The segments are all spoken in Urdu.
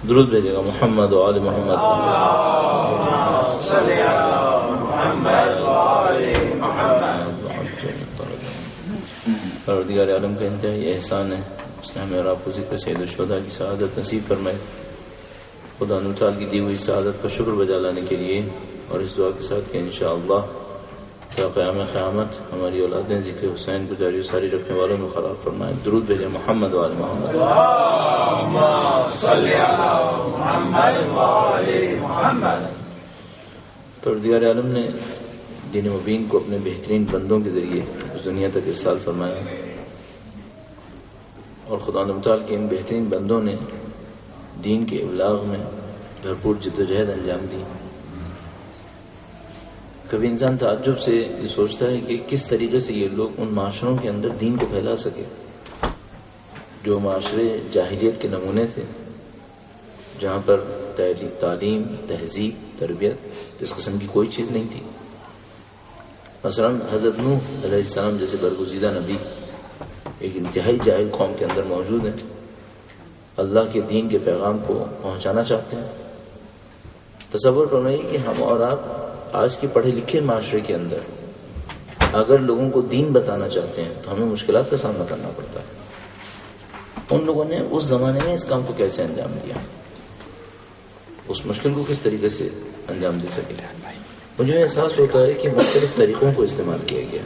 درود بھیجے گا محمد و آل محمد. پروردگار عالم کا انتہائی احسان ہے، اس نے ہمیں اور آپ کو ذکر سید الشہداء کی سعادت نصیب فرمائے. خدا تعالیٰ کی دی ہوئی سعادت کا شکر بجا لانے کے لیے اور اس دعا کے ساتھ کہ انشاءاللہ تا قیام قیامت ہماری اولادیں ذکر حسین کو جاری و ساری رکھنے والوں میں قرار فرمائے. درود بھیجے محمد و آل محمد. پروردگار عالم نے دین مبین کو اپنے بہترین بندوں کے ذریعے اس دنیا تک ارسال فرمایا، اور خدا متعال کے ان بہترین بندوں نے دین کے ابلاغ میں بھرپور جدوجہد انجام دی. کبھی انسان تعجب سے یہ سوچتا ہے کہ کس طریقے سے یہ لوگ ان معاشروں کے اندر دین کو پھیلا سکے جو معاشرے جاہلیت کے نمونے تھے، جہاں پر تعلیم، تہذیب، تربیت اس قسم کی کوئی چیز نہیں تھی. مثلا حضرت نوح علیہ السلام جیسے برگزیدہ نبی ایک انتہائی جاہل قوم کے اندر موجود ہیں، اللہ کے دین کے پیغام کو پہنچانا چاہتے ہیں. تصور فرمائیے کہ ہم اور آپ آج کے پڑھے لکھے معاشرے کے اندر اگر لوگوں کو دین بتانا چاہتے ہیں تو ہمیں مشکلات کا سامنا کرنا پڑتا ہے. ان لوگوں نے اس زمانے میں اس کام کو کیسے انجام دیا، اس مشکل کو کس طریقے سے انجام دے سکے. مجھے احساس ہوتا ہے کہ مختلف طریقوں کو استعمال کیا گیا،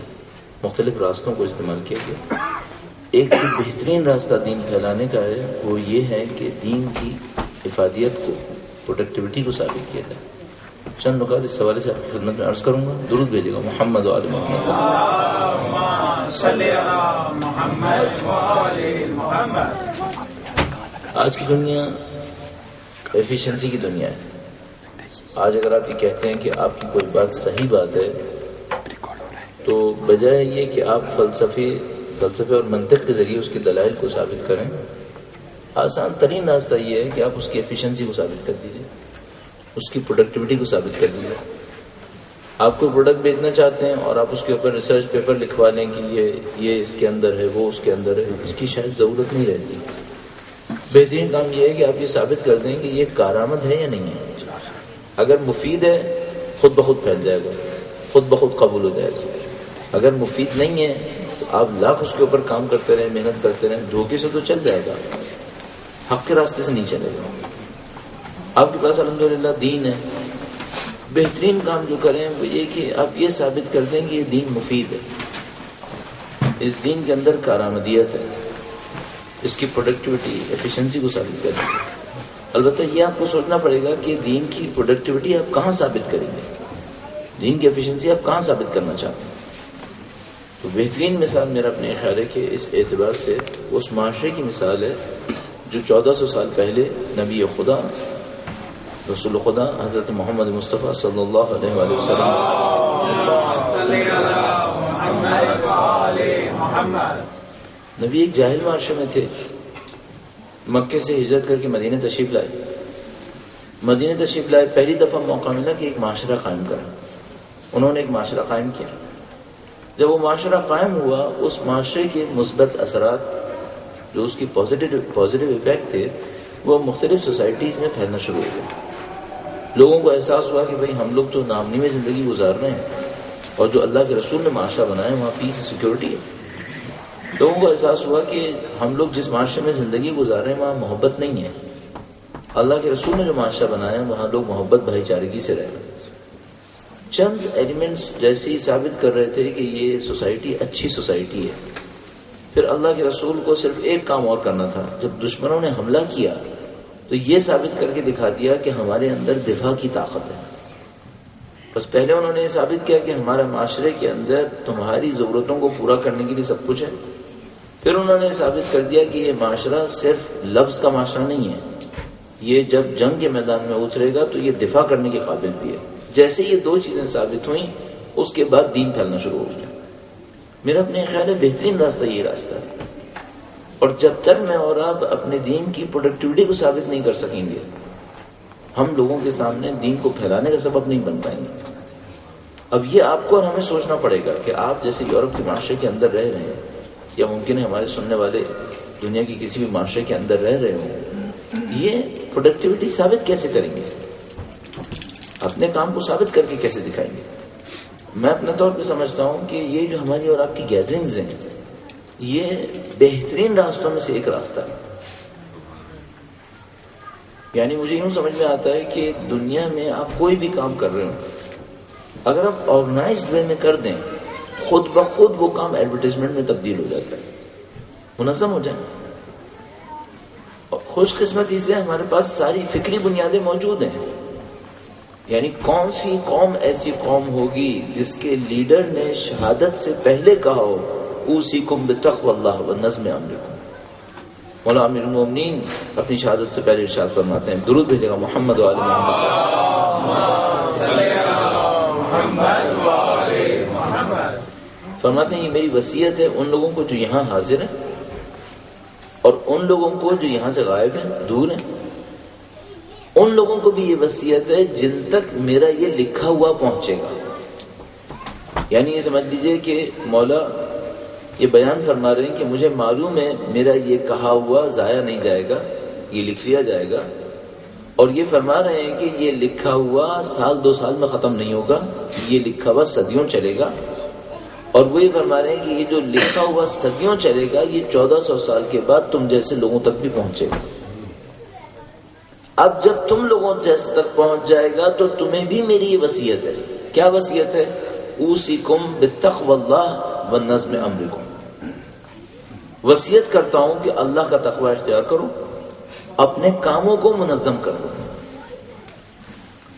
مختلف راستوں کو استعمال کیا گیا. ایک جو بہترین راستہ دین پھیلانے کا ہے وہ یہ ہے کہ دین کی افادیت کو، پروڈکٹیوٹی کو ثابت کیا جائے. چند نکات اس حوالے سے آپ کی خدمت میں عرض کروں گا. درود بھیجے گا محمد و آل محمد. آج کی دنیا ایفیشنسی کی دنیا ہے. آج اگر آپ یہ کہتے ہیں کہ آپ کی کوئی بات صحیح بات ہے تو بجائے یہ کہ آپ فلسفے اور منطق کے ذریعے اس کے دلائل کو ثابت کریں، آسان ترین راستہ یہ ہے کہ آپ اس کی ایفیشنسی کو ثابت کر دیجیے، اس کی پروڈکٹیوٹی کو ثابت کر دیجیے. آپ کوئی پروڈکٹ بیچنا چاہتے ہیں اور آپ اس کے اوپر ریسرچ پیپر لکھوا لیں کہ یہ اس کے اندر ہے، وہ اس کے اندر ہے، اس کی شاید ضرورت نہیں رہتی. بہترین کام یہ ہے کہ آپ یہ ثابت کر دیں کہ یہ کارآمد ہے یا نہیں ہے. اگر مفید ہے خود بخود پھیل جائے گا، خود بخود قبول ہو جائے گا. اگر مفید نہیں ہے تو آپ لاکھ اس کے اوپر کام کرتے رہیں، محنت کرتے رہیں، دھوکے سے تو چل جائے گا، حق کے راستے سے نہیں چلے گا. آپ کے پاس الحمدللہ دین ہے. بہترین کام جو کریں وہ یہ کہ آپ یہ ثابت کر دیں کہ یہ دین مفید ہے، اس دین کے اندر کارآمدیت ہے، اس کی پروڈکٹیوٹی، ایفیشنسی کو ثابت کر دیں. البتہ یہ آپ کو سوچنا پڑے گا کہ دین کی پروڈکٹیوٹی آپ کہاں ثابت کریں گے، دین کی ایفیشنسی آپ کہاں ثابت کرنا چاہتے ہیں. تو بہترین مثال میرا اپنے خیال ہے کہ اس اعتبار سے اس معاشرے کی مثال ہے جو 1400 سال پہلے نبی خدا، رسول خدا حضرت محمد مصطفیٰ صلی اللہ علیہ وآلہ وسلم نبی ایک جاہل معاشرے میں تھے. مکے سے ہجرت کر کے مدینہ تشریف لائے. پہلی دفعہ موقع ملا کہ ایک معاشرہ قائم کرا. انہوں نے ایک معاشرہ قائم کیا. جب وہ معاشرہ قائم ہوا، اس معاشرے کے مثبت اثرات جو اس کی پازیٹیو ایفیکٹ تھے وہ مختلف سوسائٹیز میں پھیلنا شروع ہو گئے. لوگوں کو احساس ہوا کہ بھئی ہم لوگ تو نامنی میں زندگی گزار رہے ہیں اور جو اللہ کے رسول نے معاشرہ بنایا وہاں پیس اور سیکورٹی ہے. لوگوں کو احساس ہوا کہ ہم لوگ جس معاشرے میں زندگی گزار رہے ہیں وہاں محبت نہیں ہے. اللہ کے رسول نے جو معاشرہ بنایا وہاں لوگ محبت بھائی چارگی سے رہ رہے ہیں. چند ایلیمنٹس جیسے ہی ثابت کر رہے تھے کہ یہ سوسائٹی اچھی سوسائٹی ہے. پھر اللہ کے رسول کو صرف ایک کام اور کرنا تھا. جب دشمنوں نے حملہ کیا تو یہ ثابت کر کے دکھا دیا کہ ہمارے اندر دفاع کی طاقت ہے. بس پہلے انہوں نے یہ ثابت کیا کہ ہمارے معاشرے کے اندر تمہاری ضرورتوں کو پورا کرنے کے لیے سب کچھ ہے. پھر انہوں نے ثابت کر دیا کہ یہ معاشرہ صرف لفظ کا معاشرہ نہیں ہے، یہ جب جنگ کے میدان میں اترے گا تو یہ دفاع کرنے کے قابل بھی ہے. جیسے یہ دو چیزیں ثابت ہوئیں اس کے بعد دین پھیلنا شروع ہو گیا. میرا اپنے خیال ہے بہترین راستہ یہ راستہ ہے. اور جب تک میں اور آپ اپنے دین کی پروڈکٹیوٹی کو ثابت نہیں کر سکیں گے ہم لوگوں کے سامنے دین کو پھیلانے کا سبب نہیں بن پائیں گے. اب یہ آپ کو اور ہمیں سوچنا پڑے گا کہ آپ جیسے یورپ کے معاشرے کے اندر رہ رہے ہیں، یا ممکن ہے ہمارے سننے والے دنیا کی کسی بھی معاشرے کے اندر رہ رہے ہوں، یہ پروڈکٹیوٹی ثابت کیسے کریں گے؟ اپنے کام کو ثابت کر کے کیسے دکھائیں گے؟ میں اپنے طور پہ سمجھتا ہوں کہ یہ جو ہماری اور آپ کی گیدرنگز ہیں یہ بہترین راستوں میں سے ایک راستہ ہے. یعنی مجھے یوں سمجھ میں آتا ہے کہ دنیا میں آپ کوئی بھی کام کر رہے ہو، اگر آپ آرگنائزڈ وے میں کر دیں خود بخود وہ کام ایڈورٹائزمنٹ میں تبدیل ہو جاتا ہے، منظم ہو جائے. اور خوش قسمتی سے ہمارے پاس ساری فکری بنیادیں موجود ہیں. یعنی کون سی قوم ایسی قوم ہوگی جس کے لیڈر نے شہادت سے پہلے کہا ہو اوصیکم بتقوی اللہ ونظم امرکم. مولا امیر المومنین اپنی شہادت سے پہلے ارشاد فرماتے ہیں، درود بھیجے گا محمد وآل محمد. فرماتے ہیں یہ میری وصیت ہے ان لوگوں کو جو یہاں حاضر ہیں اور ان لوگوں کو جو یہاں سے غائب ہیں، دور ہیں. ان لوگوں کو بھی یہ وصیت ہے جن تک میرا یہ لکھا ہوا پہنچے گا. یعنی یہ سمجھ لیجئے کہ مولا یہ بیان فرما رہے ہیں کہ مجھے معلوم ہے میرا یہ کہا ہوا ضائع نہیں جائے گا، یہ لکھ لیا جائے گا. اور یہ فرما رہے ہیں کہ یہ لکھا ہوا سال 2 سال میں ختم نہیں ہوگا، یہ لکھا ہوا صدیوں چلے گا. اور وہ یہ فرما رہے ہیں کہ یہ جو لکھا ہوا صدیوں چلے گا یہ 1400 سال کے بعد تم جیسے لوگوں تک بھی پہنچے گا. اب جب تم لوگوں جیسے تک پہنچ جائے گا تو تمہیں بھی میری یہ وصیت ہے. کیا وصیت ہے؟ اوصیکم بتقوی اللہ ونظم امرکم. وصیت کرتا ہوں کہ اللہ کا تقوی اختیار کرو، اپنے کاموں کو منظم کرو.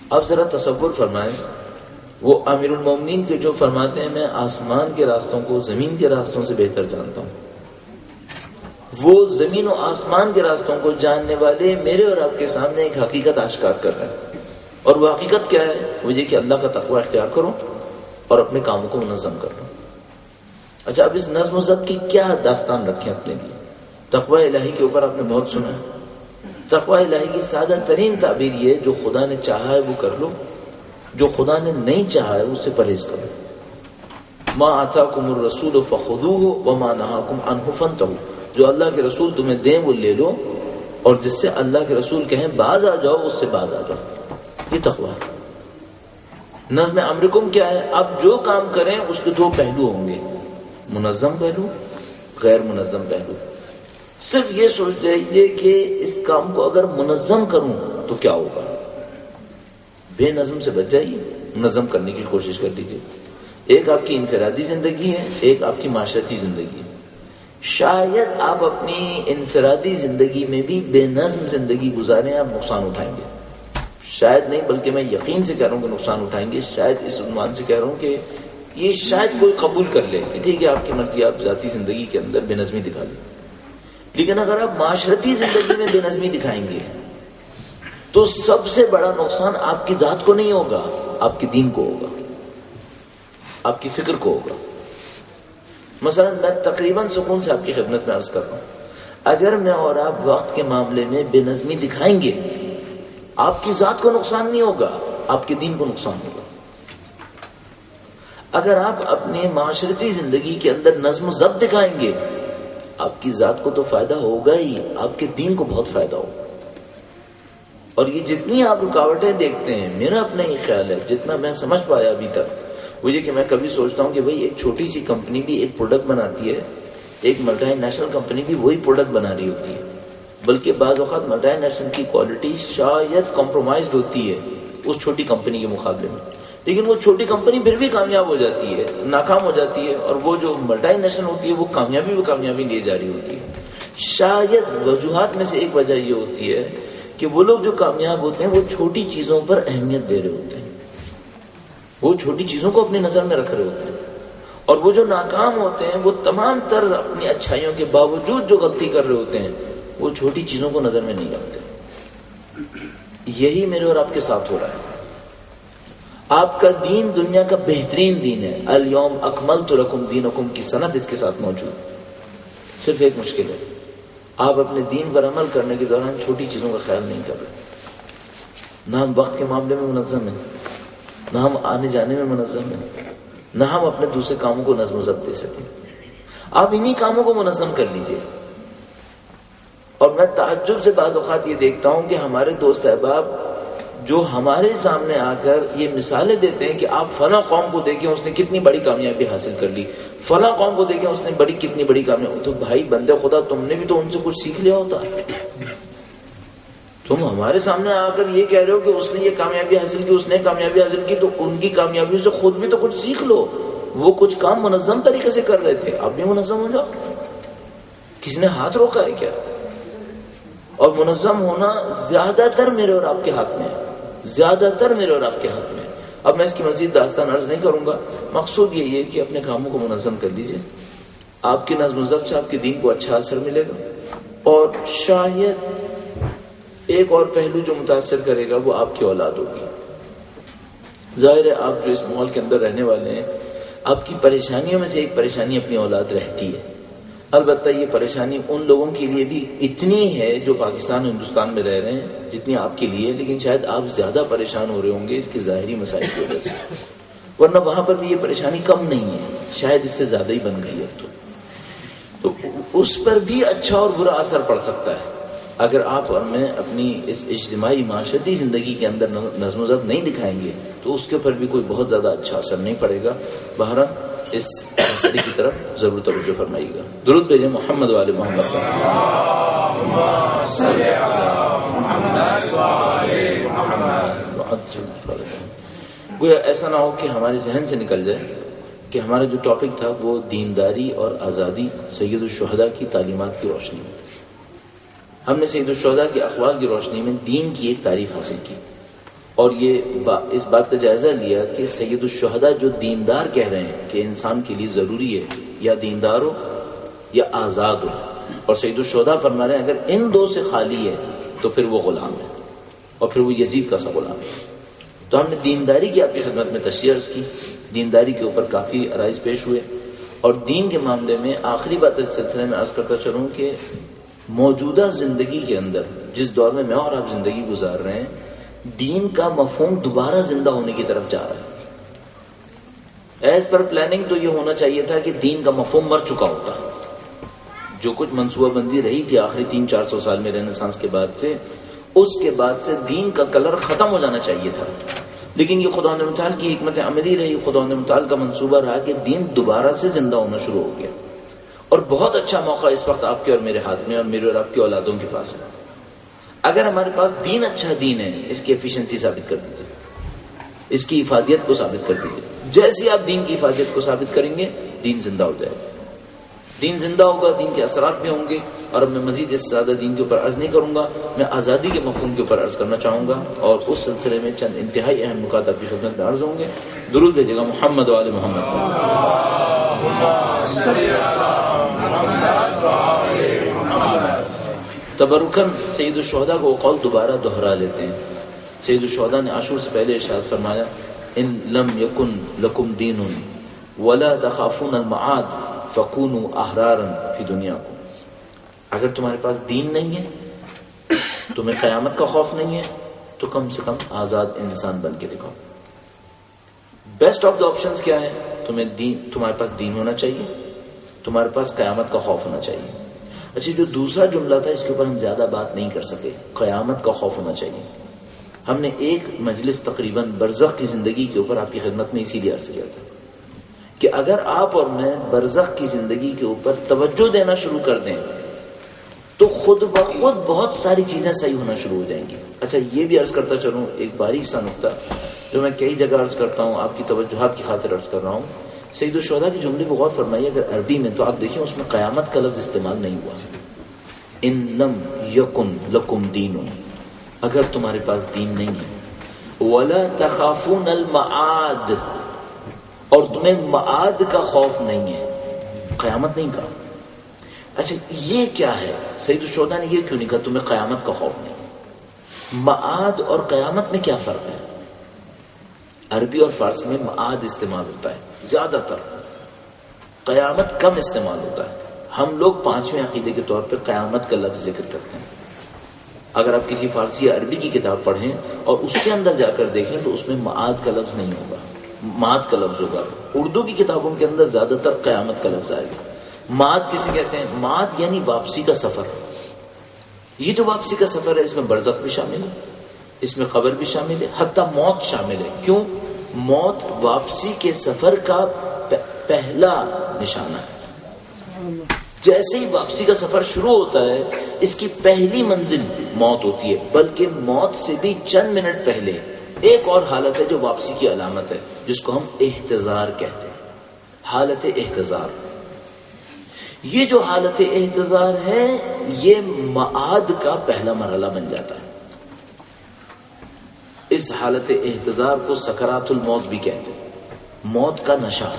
اب ذرا تصور فرمائیں، وہ امیر المومنین کے جو فرماتے ہیں میں آسمان کے راستوں کو زمین کے راستوں سے بہتر جانتا ہوں. وہ زمین و آسمان کے راستوں کو جاننے والے میرے اور آپ کے سامنے ایک حقیقت آشکار کر رہے ہیں. اور وہ حقیقت کیا ہے؟ وہ یہ کہ اللہ کا تقوی اختیار کرو اور اپنے کاموں کو منظم کرو. اچھا، اب اس نظم و ضبط کی کیا داستان رکھیں اپنے لیے؟ تقوی الہی کے اوپر آپ نے بہت سنا ہے. تقوی الہی کی سادہ ترین تعبیر یہ، جو خدا نے چاہا ہے وہ کر لو، جو خدا نے نہیں چاہا ہے اس سے پرہیز کرو. ما آتاکم الرسول فخذوہ وما نہاکم عنہ فانتہوا. جو اللہ کے رسول تمہیں دیں وہ لے لو، اور جس سے اللہ کے رسول کہیں باز آ جاؤ اس سے باز آ جاؤ. یہ تقوی ہے. نظم امرکم کیا ہے؟ اب جو کام کریں اس کے 2 پہلو ہوں گے، منظم پہلو، غیر منظم پہلو. صرف یہ سوچ لیجیے کہ اس کام کو اگر منظم کروں تو کیا ہوگا. بے نظم سے بچ جائیے، منظم کرنے کی کوشش کر لیجیے. ایک آپ کی انفرادی زندگی ہے، ایک آپ کی معاشرتی زندگی ہے. شاید آپ اپنی انفرادی زندگی میں بھی بے نظم زندگی گزاریں، آپ نقصان اٹھائیں گے. شاید نہیں بلکہ میں یقین سے کہہ رہا ہوں کہ نقصان اٹھائیں گے. شاید اس عنوان سے کہہ رہا ہوں کہ یہ شاید کوئی قبول کر لے کہ ٹھیک ہے آپ کی مرضی، آپ ذاتی زندگی کے اندر بے نظمی دکھا لیں. لیکن اگر آپ معاشرتی زندگی میں بے نظمی دکھائیں گے تو سب سے بڑا نقصان آپ کی ذات کو نہیں ہوگا، آپ کے دین کو ہوگا، آپ کی فکر کو ہوگا. مثلا میں تقریباً سکون سے آپ کی خدمت میں عرض کر رہا ہوں، اگر میں اور آپ وقت کے معاملے میں بے نظمی دکھائیں گے آپ کی ذات کو نقصان نہیں ہوگا، آپ کے دین کو نقصان ہوگا. اگر آپ اپنے معاشرتی زندگی کے اندر نظم و ضبط دکھائیں گے آپ کی ذات کو تو فائدہ ہوگا ہی، آپ کے دین کو بہت فائدہ ہوگا. اور یہ جتنی آپ رکاوٹیں دیکھتے ہیں، میرا اپنا یہ خیال ہے جتنا میں سمجھ پایا ابھی تک، وہ یہ کہ میں کبھی سوچتا ہوں کہ بھئی ایک چھوٹی سی کمپنی بھی ایک پروڈکٹ بناتی ہے، ایک ملٹی نیشنل کمپنی بھی وہی پروڈکٹ بنا رہی ہوتی ہے، بلکہ بعض اوقات ملٹی نیشنل کی کوالٹی شاید کمپرومائزڈ ہوتی ہے اس چھوٹی کمپنی کے مقابلے میں. لیکن وہ چھوٹی کمپنی پھر بھی کامیاب ہو جاتی ہے، ناکام ہو جاتی ہے، اور وہ جو ملٹی نیشنل ہوتی ہے وہ کامیابی لیے جا رہی ہوتی ہے. شاید وجوہات میں سے ایک وجہ یہ ہوتی ہے کہ وہ لوگ جو کامیاب ہوتے ہیں وہ چھوٹی چیزوں پر اہمیت دے رہے ہوتے ہیں، وہ چھوٹی چیزوں کو اپنی نظر میں رکھ رہے ہوتے ہیں. اور وہ جو ناکام ہوتے ہیں وہ تمام تر اپنی اچھائیوں کے باوجود جو غلطی کر رہے ہوتے ہیں وہ چھوٹی چیزوں کو نظر میں نہیں رکھتے. یہی میرے اور آپ کے ساتھ ہو رہا ہے. آپ کا دین دنیا کا بہترین دین ہے. الیوم اکملت لکم دینکم کی سند اس کے ساتھ موجود. صرف ایک مشکل ہے، آپ اپنے دین پر عمل کرنے کے دوران چھوٹی چیزوں کا خیال نہیں کر رہے. نہ ہم وقت کے معاملے میں منظم ہیں، نہ ہم آنے جانے میں منظم ہیں، نہ ہم اپنے دوسرے کاموں کو نظم و ضبط دے سکیں. آپ انہی کاموں کو منظم کر لیجئے. اور میں تعجب سے بعض اوقات یہ دیکھتا ہوں کہ ہمارے دوست احباب جو ہمارے سامنے آ کر یہ مثالیں دیتے ہیں کہ آپ فلاں قوم کو دیکھیں اس نے کتنی بڑی کامیابی حاصل کر لی، فلاں قوم کو دیکھیں اس نے کتنی بڑی کامیابی. تو بھائی بندے خدا، تم نے بھی تو ان سے کچھ سیکھ لیا ہوتا. تم ہمارے سامنے آ کر یہ کہہ رہے ہو کہ اس نے یہ کامیابی حاصل کی، اس نے کامیابی حاصل کی، تو ان کی کامیابیوں سے خود بھی تو کچھ سیکھ لو. وہ کچھ کام منظم طریقے سے کر رہے تھے، آپ بھی منظم ہو جاؤ. کسی نے ہاتھ روکا ہے کیا؟ اور منظم ہونا زیادہ تر میرے اور آپ کے حق میں ہے، زیادہ تر میرے اور آپ کے حق میں ہے. اب میں اس کی مزید داستان عرض نہیں کروں گا. مقصود یہ ہے کہ اپنے کاموں کو منظم کر لیجئے. آپ کی نظم و ضبط سے آپ کے دین کو اچھا اثر ملے گا. اور شاید ایک اور پہلو جو متاثر کرے گا وہ آپ کی اولاد ہوگی. ظاہر ہے آپ جو اس ماحول کے اندر رہنے والے ہیں، آپ کی پریشانیوں میں سے ایک پریشانی اپنی اولاد رہتی ہے. البتہ یہ پریشانی ان لوگوں کے لیے بھی اتنی ہے جو پاکستان اور ہندوستان میں رہ رہے ہیں جتنی آپ کے لیے، لیکن شاید آپ زیادہ پریشان ہو رہے ہوں گے اس کے ظاہری مسائل کی وجہ سے، ورنہ وہاں پر بھی یہ پریشانی کم نہیں ہے، شاید اس سے زیادہ ہی بن گئی ہے. تو اس پر بھی اچھا اور برا اثر پڑ سکتا ہے. اگر آپ اور میں اپنی اس اجتماعی معاشرتی زندگی کے اندر نظم و ضبط نہیں دکھائیں گے تو اس کے اوپر بھی کوئی بہت زیادہ اچھا اثر نہیں پڑے گا. بہرحال اس مسئلے کی طرف ضرور توجہ فرمائیے گا. درود بھیجیں محمد والے محمد پر. گویا ایسا نہ ہو کہ ہمارے ذہن سے نکل جائے کہ ہمارا جو ٹاپک تھا وہ دینداری اور آزادی سید الشہداء کی تعلیمات کی روشنی میں. ہم نے سید الشہداء کے اقوال کی روشنی میں دین کی ایک تعریف حاصل کی اور یہ اس بات کا جائزہ لیا کہ سید الشہداء جو دیندار کہہ رہے ہیں کہ انسان کے لیے ضروری ہے یا دیندار ہو یا آزاد ہو، اور سید الشہداء فرما رہے ہیں اگر ان دو سے خالی ہے تو پھر وہ غلام ہے اور پھر وہ یزید کا سا غلام ہے. تو ہم نے دینداری کی آپ کی خدمت میں تشریح عرض کی. دینداری کے اوپر کافی عرائض پیش ہوئے اور دین کے معاملے میں آخری بات اس سلسلے میں عرض کرتا چلوں کہ موجودہ زندگی کے اندر جس دور میں اور آپ زندگی گزار رہے ہیں، دین کا مفہوم دوبارہ زندہ ہونے کی طرف جا رہا ہے. ایز پر پلاننگ تو یہ ہونا چاہیے تھا کہ دین کا مفہوم مر چکا ہوتا. جو کچھ منصوبہ بندی رہی تھی آخری 300-400 سال میں رینیسانس کے بعد سے، اس کے بعد سے دین کا کلر ختم ہو جانا چاہیے تھا. لیکن یہ خدا متعال کی حکمت عملی رہی، خدا متعال کا منصوبہ رہا کہ دین دوبارہ سے زندہ ہونا شروع ہو گیا. اور بہت اچھا موقع اس وقت آپ کے اور میرے ہاتھ میں اور میرے اور آپ کی اولادوں کے پاس ہے. اگر ہمارے پاس دین اچھا دین ہے، اس کی ایفیشنسی ثابت کر دیجیے، اس کی افادیت کو ثابت کر دیجیے. جیسے آپ دین کی افادیت کو ثابت کریں گے دین زندہ ہو جائے گا. دین زندہ ہوگا، دین کے اثرات بھی ہوں گے. اور اب میں مزید اس زیادہ دین کے اوپر عرض نہیں کروں گا، میں آزادی کے مفہوم کے اوپر عرض کرنا چاہوں گا اور اس سلسلے میں چند انتہائی اہم نکات آپ کی خدمت میں عرض ہوں گے. درود بھیجے گا محمد و آل محمد. تبرکن سید الشہداء کو قول دوبارہ دہرا لیتے ہیں. سید الشہداء نے عاشور سے پہلے ارشاد فرمایا ان لم یکن لکم دین ولا تخافون المعاد فکونوا احرارا فی دنیاکم. اگر تمہارے پاس دین نہیں ہے، تمہیں قیامت کا خوف نہیں ہے، تو کم سے کم آزاد انسان بن کے دکھاؤ. بیسٹ آف دا آپشنز کیا ہے؟ تمہارے پاس دین ہونا چاہیے، تمہارے پاس قیامت کا خوف ہونا چاہیے. اچھا، جو دوسرا جملہ تھا اس کے اوپر ہم زیادہ بات نہیں کر سکے، قیامت کا خوف ہونا چاہیے. ہم نے ایک مجلس تقریباً برزخ کی زندگی کے اوپر آپ کی خدمت میں اسی لیے عرض کیا تھا کہ اگر آپ اور میں برزخ کی زندگی کے اوپر توجہ دینا شروع کر دیں تو خود بخود بہت ساری چیزیں صحیح ہونا شروع ہو جائیں گی. اچھا، یہ بھی عرض کرتا چلوں ایک باریک سا نقطہ جو میں کئی جگہ عرض کرتا ہوں، آپ کی توجہات کی خاطر عرض کر رہا ہوں. سید الشہداء کی جملے کو غور فرمائیے. اگر عربی میں تو آپ دیکھیں اس میں قیامت کا لفظ استعمال نہیں ہوا. ان لم یکن لکم دین، اگر تمہارے پاس دین نہیں ہے، ولا تخافون المعاد، اور تمہیں معاد کا خوف نہیں ہے، قیامت نہیں کہا. اچھا، یہ کیا ہے؟ سید الشہداء نے یہ کیوں نہیں کہا تمہیں قیامت کا خوف نہیں؟ معاد اور قیامت میں کیا فرق ہے؟ عربی اور فارسی میں معاد استعمال ہوتا ہے زیادہ تر، قیامت کم استعمال ہوتا ہے. ہم لوگ 5ویں عقیدے کے طور پر قیامت کا لفظ ذکر کرتے ہیں. اگر آپ کسی فارسی یا عربی کی کتاب پڑھیں اور اس کے اندر جا کر دیکھیں تو اس میں معاد کا لفظ نہیں ہوگا، معاد کا لفظ ہوگا. اردو کی کتابوں کے اندر زیادہ تر قیامت کا لفظ آئے گا. معاد کسے کہتے ہیں؟ معاد یعنی واپسی کا سفر. یہ جو واپسی کا سفر ہے اس میں برزخ بھی شامل ہے، اس میں قبر بھی شامل ہے، حتیٰ موت شامل ہے. کیوں؟ موت واپسی کے سفر کا پہلا نشانہ ہے. جیسے ہی واپسی کا سفر شروع ہوتا ہے اس کی پہلی منزل موت ہوتی ہے، بلکہ موت سے بھی چند منٹ پہلے ایک اور حالت ہے جو واپسی کی علامت ہے، جس کو ہم احتضار کہتے ہیں. حالت احتضار. یہ جو حالت احتضار ہے یہ معاد کا پہلا مرحلہ بن جاتا ہے. اس حالت احتضار کو سکرات الموت بھی کہتے ہیں، موت کا نشہ.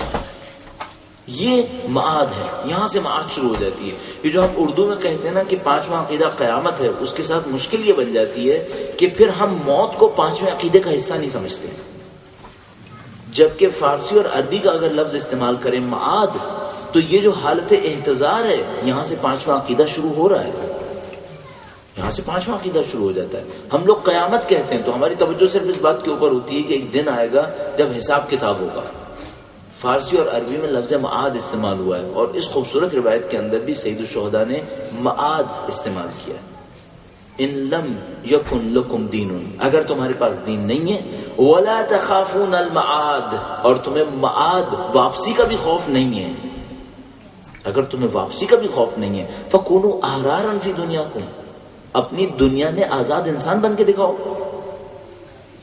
یہ معاد ہے، یہاں سے معاد شروع ہو جاتی ہے. یہ جو ہم اردو میں کہتے ہیں نا کہ پانچواں عقیدہ قیامت ہے، اس کے ساتھ مشکل یہ بن جاتی ہے کہ پھر ہم موت کو پانچویں عقیدے کا حصہ نہیں سمجھتے، جبکہ فارسی اور عربی کا اگر لفظ استعمال کریں معاد، تو یہ جو حالت احتضار ہے یہاں سے پانچواں عقیدہ شروع ہو رہا ہے، یہاں سے پانچواں عقیدہ شروع ہو جاتا ہے. ہم لوگ قیامت کہتے ہیں تو ہماری توجہ صرف اس بات کے اوپر ہوتی ہے کہ ایک دن آئے گا جب حساب کتاب ہوگا. فارسی اور عربی میں لفظ معاد استعمال ہوا ہے، اور اس خوبصورت روایت کے اندر بھی سید الشہداء نے معاد استعمال کیا ہے. ان لم یکن لکم دین، اگر تمہارے پاس دین نہیں ہے، ولا تخافون المعاد، اور تمہیں معاد واپسی کا بھی خوف نہیں ہے، اگر تمہیں واپسی کا بھی خوف نہیں ہے، فکونوا احرارا فی دنیاکم، اپنی دنیا میں آزاد انسان بن کے دکھاؤ.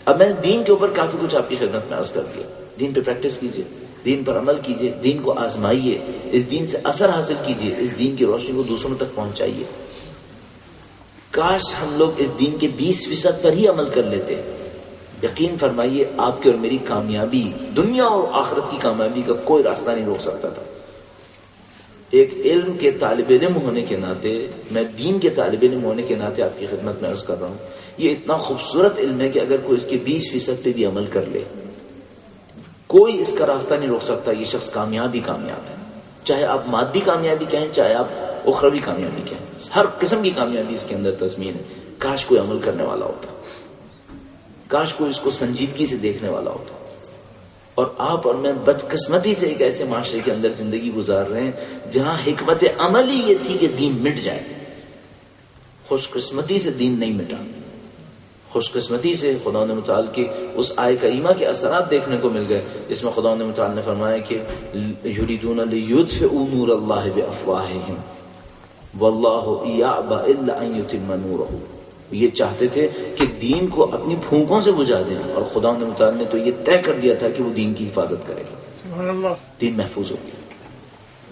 اب میں نے دین کے اوپر کافی کچھ آپ کی خدمت میں عرض کر دیا. دین پہ پریکٹس کیجئے، دین پر عمل کیجئے، دین کو آزمائیے، اس دین سے اثر حاصل کیجئے، اس دین کی روشنی کو دوسروں تک پہنچائیے. کاش ہم لوگ اس دین کے 20% پر ہی عمل کر لیتے. یقین فرمائیے آپ کی اور میری کامیابی، دنیا اور آخرت کی کامیابی کا کوئی راستہ نہیں روک سکتا تھا. ایک علم کے طالب علم ہونے کے ناطے، میں دین کے طالب علم ہونے کے ناطے آپ کی خدمت میں عرض کر رہا ہوں، یہ اتنا خوبصورت علم ہے کہ اگر کوئی اس کے 20% پہ بھی عمل کر لے، کوئی اس کا راستہ نہیں روک سکتا. یہ شخص کامیاب ہی کامیاب ہے، چاہے آپ مادی کامیابی کہیں، چاہے آپ اخروی کامیابی کہیں، ہر قسم کی کامیابی اس کے اندر تضمین ہے. کاش کوئی عمل کرنے والا ہوتا، کاش کوئی اس کو سنجیدگی سے دیکھنے والا ہوتا. اور آپ اور میں بدقسمتی سے ایک ایسے معاشرے کے اندر زندگی گزار رہے ہیں جہاں حکمت عمل ہی یہ تھی کہ دین مٹ جائے. خوش قسمتی سے دین نہیں مٹا. خوش قسمتی سے خدا متعال کی اس آیہ کریمہ کے اثرات دیکھنے کو مل گئے، اس میں خدا متعال نے فرمایا کہ یریدون لیطفئوا نور اللہ بافواہہم واللہ یأبی الا ان یتم نورہ. یہ چاہتے تھے کہ دین کو اپنی پھونکوں سے بجھا دیں، اور خدا متعال نے تو یہ طے کر لیا تھا کہ وہ دین کی حفاظت کرے گا. سبحان اللہ. دین محفوظ ہو گیا.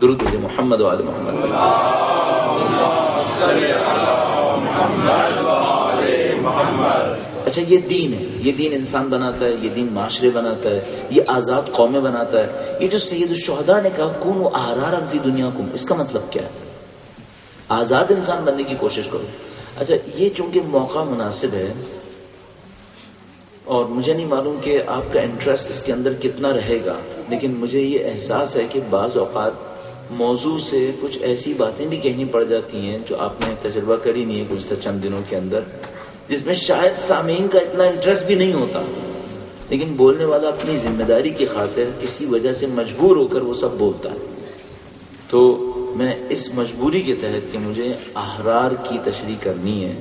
درود بھیجے محمد و آل محمد. اچھا یہ دین ہے، یہ دین انسان بناتا ہے، یہ دین معاشرے بناتا ہے، یہ آزاد قومیں بناتا ہے. یہ جو سید الشہداء نے کہا کونوا احرارا فی دنیاکم، اس کا مطلب کیا ہے؟ آزاد انسان بننے کی کوشش کرو. اچھا یہ چونکہ موقع مناسب ہے اور مجھے نہیں معلوم کہ آپ کا انٹرسٹ اس کے اندر کتنا رہے گا، لیکن مجھے یہ احساس ہے کہ بعض اوقات موضوع سے کچھ ایسی باتیں بھی کہنی پڑ جاتی ہیں جو آپ نے تجربہ کری نہیں ہے گزشتہ چند دنوں کے اندر، جس میں شاید سامعین کا اتنا انٹرسٹ بھی نہیں ہوتا، لیکن بولنے والا اپنی ذمہ داری کی خاطر کسی وجہ سے مجبور ہو کر وہ سب بولتا ہے. تو میں اس مجبوری کے تحت کہ مجھے احرار کی تشریح کرنی ہے،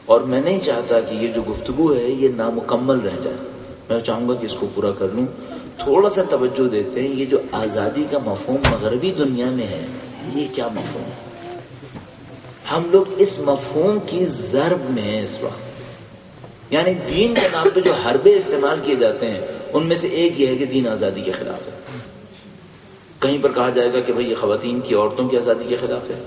اور میں نہیں چاہتا کہ یہ جو گفتگو ہے یہ نامکمل رہ جائے، میں چاہوں گا کہ اس کو پورا کر لوں. تھوڑا سا توجہ دیتے ہیں، یہ جو آزادی کا مفہوم مغربی دنیا میں ہے یہ کیا مفہوم ہے؟ ہم لوگ اس مفہوم کی ضرب میں ہیں اس وقت. یعنی دین کے نام پہ جو حربے استعمال کیے جاتے ہیں ان میں سے ایک یہ ہے کہ دین آزادی کے خلاف ہے. کہیں پر کہا جائے گا کہ بھئی یہ خواتین کی، عورتوں کی آزادی کے خلاف ہے،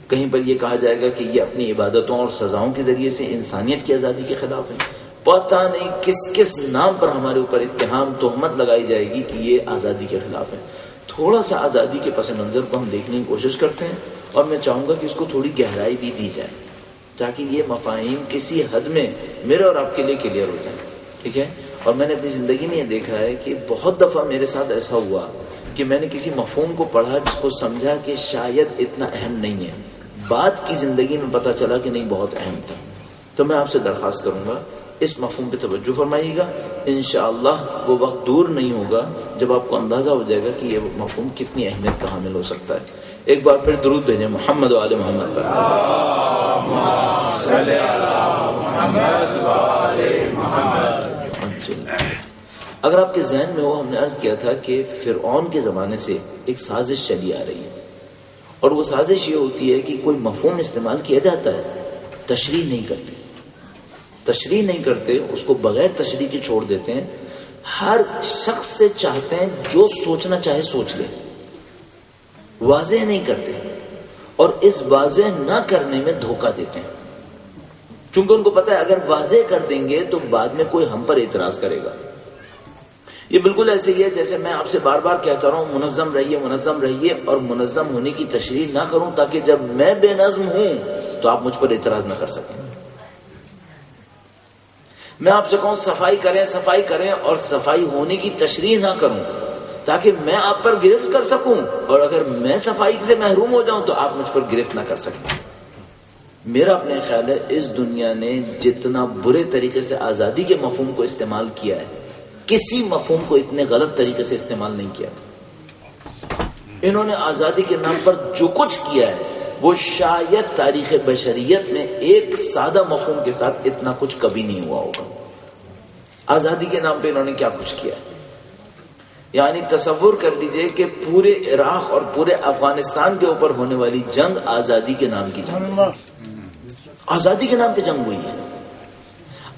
کہیں پر یہ کہا جائے گا کہ یہ اپنی عبادتوں اور سزاؤں کے ذریعے سے انسانیت کی آزادی کے خلاف ہے. پتہ نہیں کس کس نام پر ہمارے اوپر اتہام تہمت لگائی جائے گی کہ یہ آزادی کے خلاف ہے. تھوڑا سا آزادی کے پس منظر کو ہم دیکھنے کی کوشش کرتے ہیں، اور میں چاہوں گا کہ اس کو تھوڑی گہرائی بھی دی جائے تاکہ یہ مفاہیم کسی حد میں میرے اور آپ کے لیے کلیئر ہو جائے. ٹھیک ہے؟ اور میں نے اپنی زندگی میں یہ دیکھا ہے کہ بہت دفعہ میرے ساتھ ایسا ہوا کہ میں نے کسی مفہوم کو پڑھا جس کو سمجھا کہ شاید اتنا اہم نہیں ہے، بعد کی زندگی میں پتہ چلا کہ نہیں بہت اہم تھا. تو میں آپ سے درخواست کروں گا اس مفہوم پہ توجہ فرمائیے گا. انشاءاللہ وہ وقت دور نہیں ہوگا جب آپ کو اندازہ ہو جائے گا کہ یہ مفہوم کتنی اہمیت کا حامل ہو سکتا ہے. ایک بار پھر درود بھیجیں محمد و آل محمد پر. اگر آپ کے ذہن میں ہو، ہم نے عرض کیا تھا کہ فرعون کے زمانے سے ایک سازش چلی آ رہی ہے، اور وہ سازش یہ ہوتی ہے کہ کوئی مفہوم استعمال کیا جاتا ہے، تشریح نہیں کرتے، اس کو بغیر تشریح کے چھوڑ دیتے ہیں. ہر شخص سے چاہتے ہیں جو سوچنا چاہے سوچ لے، واضح نہیں کرتے، اور اس واضح نہ کرنے میں دھوکہ دیتے ہیں، چونکہ ان کو پتا ہے اگر واضح کر دیں گے تو بعد میں کوئی ہم پر اعتراض کرے گا. یہ بالکل ایسے ہی ہے جیسے میں آپ سے بار بار کہتا رہا ہوں منظم رہیے، اور منظم ہونے کی تشریح نہ کروں تاکہ جب میں بے نظم ہوں تو آپ مجھ پر اعتراض نہ کر سکیں. میں آپ سے کہوں صفائی کریں اور صفائی ہونے کی تشریح نہ کروں تاکہ میں آپ پر گرفت کر سکوں، اور اگر میں صفائی سے محروم ہو جاؤں تو آپ مجھ پر گرفت نہ کر سکیں. میرا اپنے خیال ہے اس دنیا نے جتنا برے طریقے سے آزادی کے مفہوم کو استعمال کیا ہے، کسی مفہوم کو اتنے غلط طریقے سے استعمال نہیں کیا. انہوں نے آزادی کے نام پر جو کچھ کیا ہے وہ شاید تاریخ بشریت میں ایک سادہ مفہوم کے ساتھ اتنا کچھ کبھی نہیں ہوا ہوگا. آزادی کے نام پہ انہوں نے کیا کچھ کیا ہے. یعنی تصور کر لیجئے کہ پورے عراق اور پورے افغانستان کے اوپر ہونے والی جنگ آزادی کے نام کی جنگ، آزادی کے نام پہ جنگ ہوئی ہے.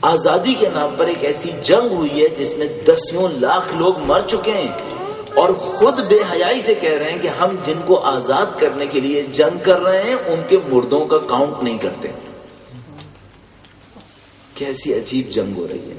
آزادی کے نام پر ایک ایسی جنگ ہوئی ہے جس میں 10 لاکھ لوگ مر چکے ہیں، اور خود بے حیائی سے کہہ رہے ہیں کہ ہم جن کو آزاد کرنے کے لیے جنگ کر رہے ہیں ان کے مردوں کا کاؤنٹ نہیں کرتے. کیسی عجیب جنگ ہو رہی ہے.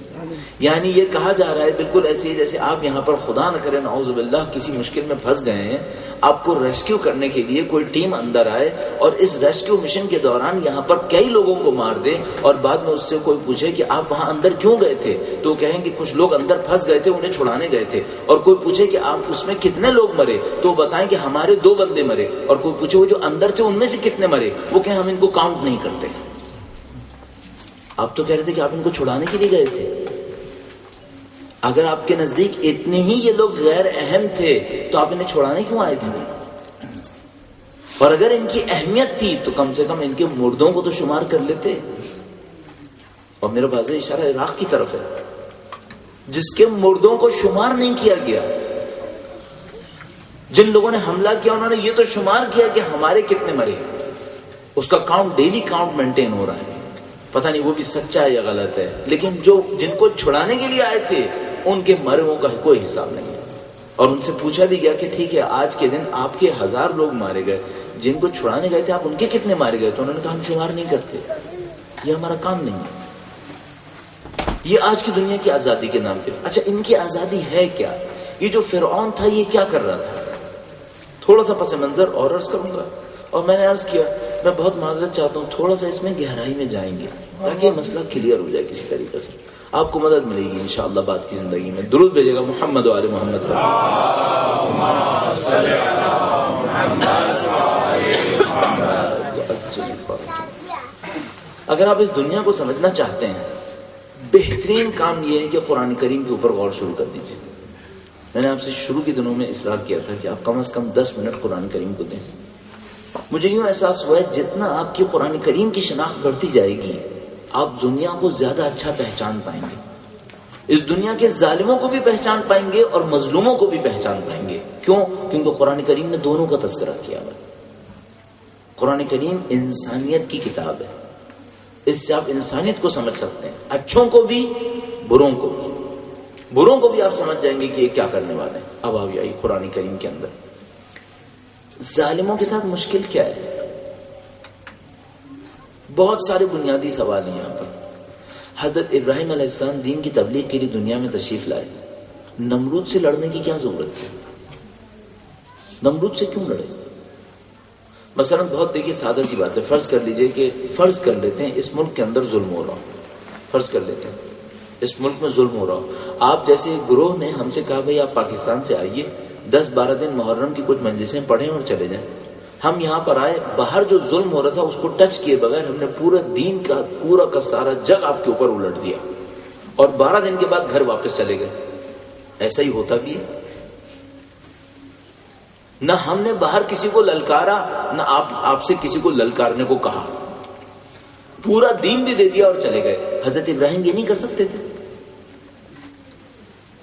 یعنی یہ کہا جا رہا ہے بالکل ایسے ہی جیسے آپ یہاں پر خدا نہ کرے نعوذ باللہ کسی مشکل میں پھنس گئے ہیں، آپ کو ریسکیو کرنے کے لیے کوئی ٹیم اندر آئے اور اس ریسکیو مشن کے دوران یہاں پر کئی لوگوں کو مار دے، اور بعد میں اس سے کوئی پوچھے کہ آپ وہاں اندر کیوں گئے تھے تو وہ کہیں کہ کچھ لوگ اندر پھنس گئے تھے، انہیں چھڑانے گئے تھے. اور کوئی پوچھے کہ آپ اس میں کتنے لوگ مرے تو وہ بتائیں کہ ہمارے 2 بندے مرے. اور کوئی پوچھے وہ جو اندر تھے ان میں سے کتنے مرے، وہ کہیں ہم ان کو کاؤنٹ نہیں کرتے. آپ تو کہہ رہے تھے کہ آپ ان کو چھڑانے کے لیے گئے تھے. اگر آپ کے نزدیک اتنے ہی یہ لوگ غیر اہم تھے تو آپ انہیں چھڑانے کیوں آئے تھے؟ اور اگر ان کی اہمیت تھی تو کم سے کم ان کے مردوں کو تو شمار کر لیتے. اور میرا واضح اشارہ عراق کی طرف ہے جس کے مردوں کو شمار نہیں کیا گیا. جن لوگوں نے حملہ کیا انہوں نے یہ تو شمار کیا کہ ہمارے کتنے مرے، اس کا کاؤنٹ ڈیلی کاؤنٹ مینٹین ہو رہا ہے. پتہ نہیں وہ بھی سچا ہے یا غلط ہے، لیکن جو جن کو چھڑانے کے لیے آئے تھے ان کے مروں کا کوئی حساب نہیں ہے. اور ان سے پوچھا بھی گیا کہ ٹھیک ہے آج کے دن آپ کے 1000 لوگ مارے گئے، جن کو چھڑانے گئے تھے آپ ان کے کتنے مارے گئے؟ تو انہوں نے کہا ہم شمار نہیں کرتے، یہ ہمارا کام نہیں ہے. یہ آج کی دنیا کی آزادی کے نام پہ. اچھا ان کی آزادی ہے کیا؟ یہ جو فرعون تھا یہ کیا کر رہا تھا؟ تھوڑا سا پس منظر اور عرض کروں گا. اور میں نے عرض کیا میں بہت معذرت چاہتا ہوں، تھوڑا سا اس میں گہرائی میں جائیں گے تاکہ یہ مسئلہ کلیئر ہو جائے کسی طریقے سے. آپ کو مدد ملے گی انشاءاللہ بعد کی زندگی میں. درود بھیجے گا محمد و آل محمد. اگر آپ اس دنیا کو سمجھنا چاہتے ہیں بہترین کام یہ ہے کہ قرآن کریم کے اوپر غور شروع کر دیجیے. میں نے آپ سے شروع کے دنوں میں اصرار کیا تھا کہ آپ کم از کم 10 منٹ قرآن کریم کو دیں. مجھے یوں احساس ہوا ہے جتنا آپ کی قرآن کریم کی شناخت بڑھتی جائے گی آپ دنیا کو زیادہ اچھا پہچان پائیں گے. اس دنیا کے ظالموں کو بھی پہچان پائیں گے اور مظلوموں کو بھی پہچان پائیں گے. کیوں؟ کیونکہ قرآن کریم نے دونوں کا تذکرہ کیا ہے. قرآن کریم انسانیت کی کتاب ہے. اس سے آپ انسانیت کو سمجھ سکتے ہیں، اچھوں کو بھی بروں کو بھی. بروں کو بھی آپ سمجھ جائیں گے کہ یہ کیا کرنے والے ہیں. اب آئیے قرآن کریم کے اندر ظالموں کے ساتھ مشکل کیا ہے؟ بہت سارے بنیادی سوال ہیں یہاں پر. حضرت ابراہیم علیہ السلام دین کی تبلیغ کے لیے دنیا میں تشریف لائے. نمرود سے لڑنے کی کیا ضرورت تھی؟ نمرود سے کیوں لڑے؟ مثلا بہت دیکھیے سادہ سی بات ہے، فرض کر لیجئے کہ فرض کر لیتے ہیں اس ملک کے اندر ظلم ہو رہا ہو. فرض کر لیتے ہیں اس ملک میں ظلم ہو رہا ہو. آپ جیسے گروہ نے ہم سے کہا بھائی آپ پاکستان سے آئیے 10-12 دن محرم کی کچھ مجلسیں پڑھیں اور چلے جائیں. ہم یہاں پر آئے، باہر جو ظلم ہو رہا تھا اس کو ٹچ کیے بغیر ہم نے پورا دین کا پورا کا سارا جگ آپ کے اوپر الٹ دیا اور 12 دن کے بعد گھر واپس چلے گئے. ایسا ہی ہوتا بھی ہے. نہ ہم نے باہر کسی کو للکارا، نہ آپ سے کسی کو للکارنے کو کہا. پورا دین بھی دے دیا اور چلے گئے. حضرت ابراہیم یہ نہیں کر سکتے تھے؟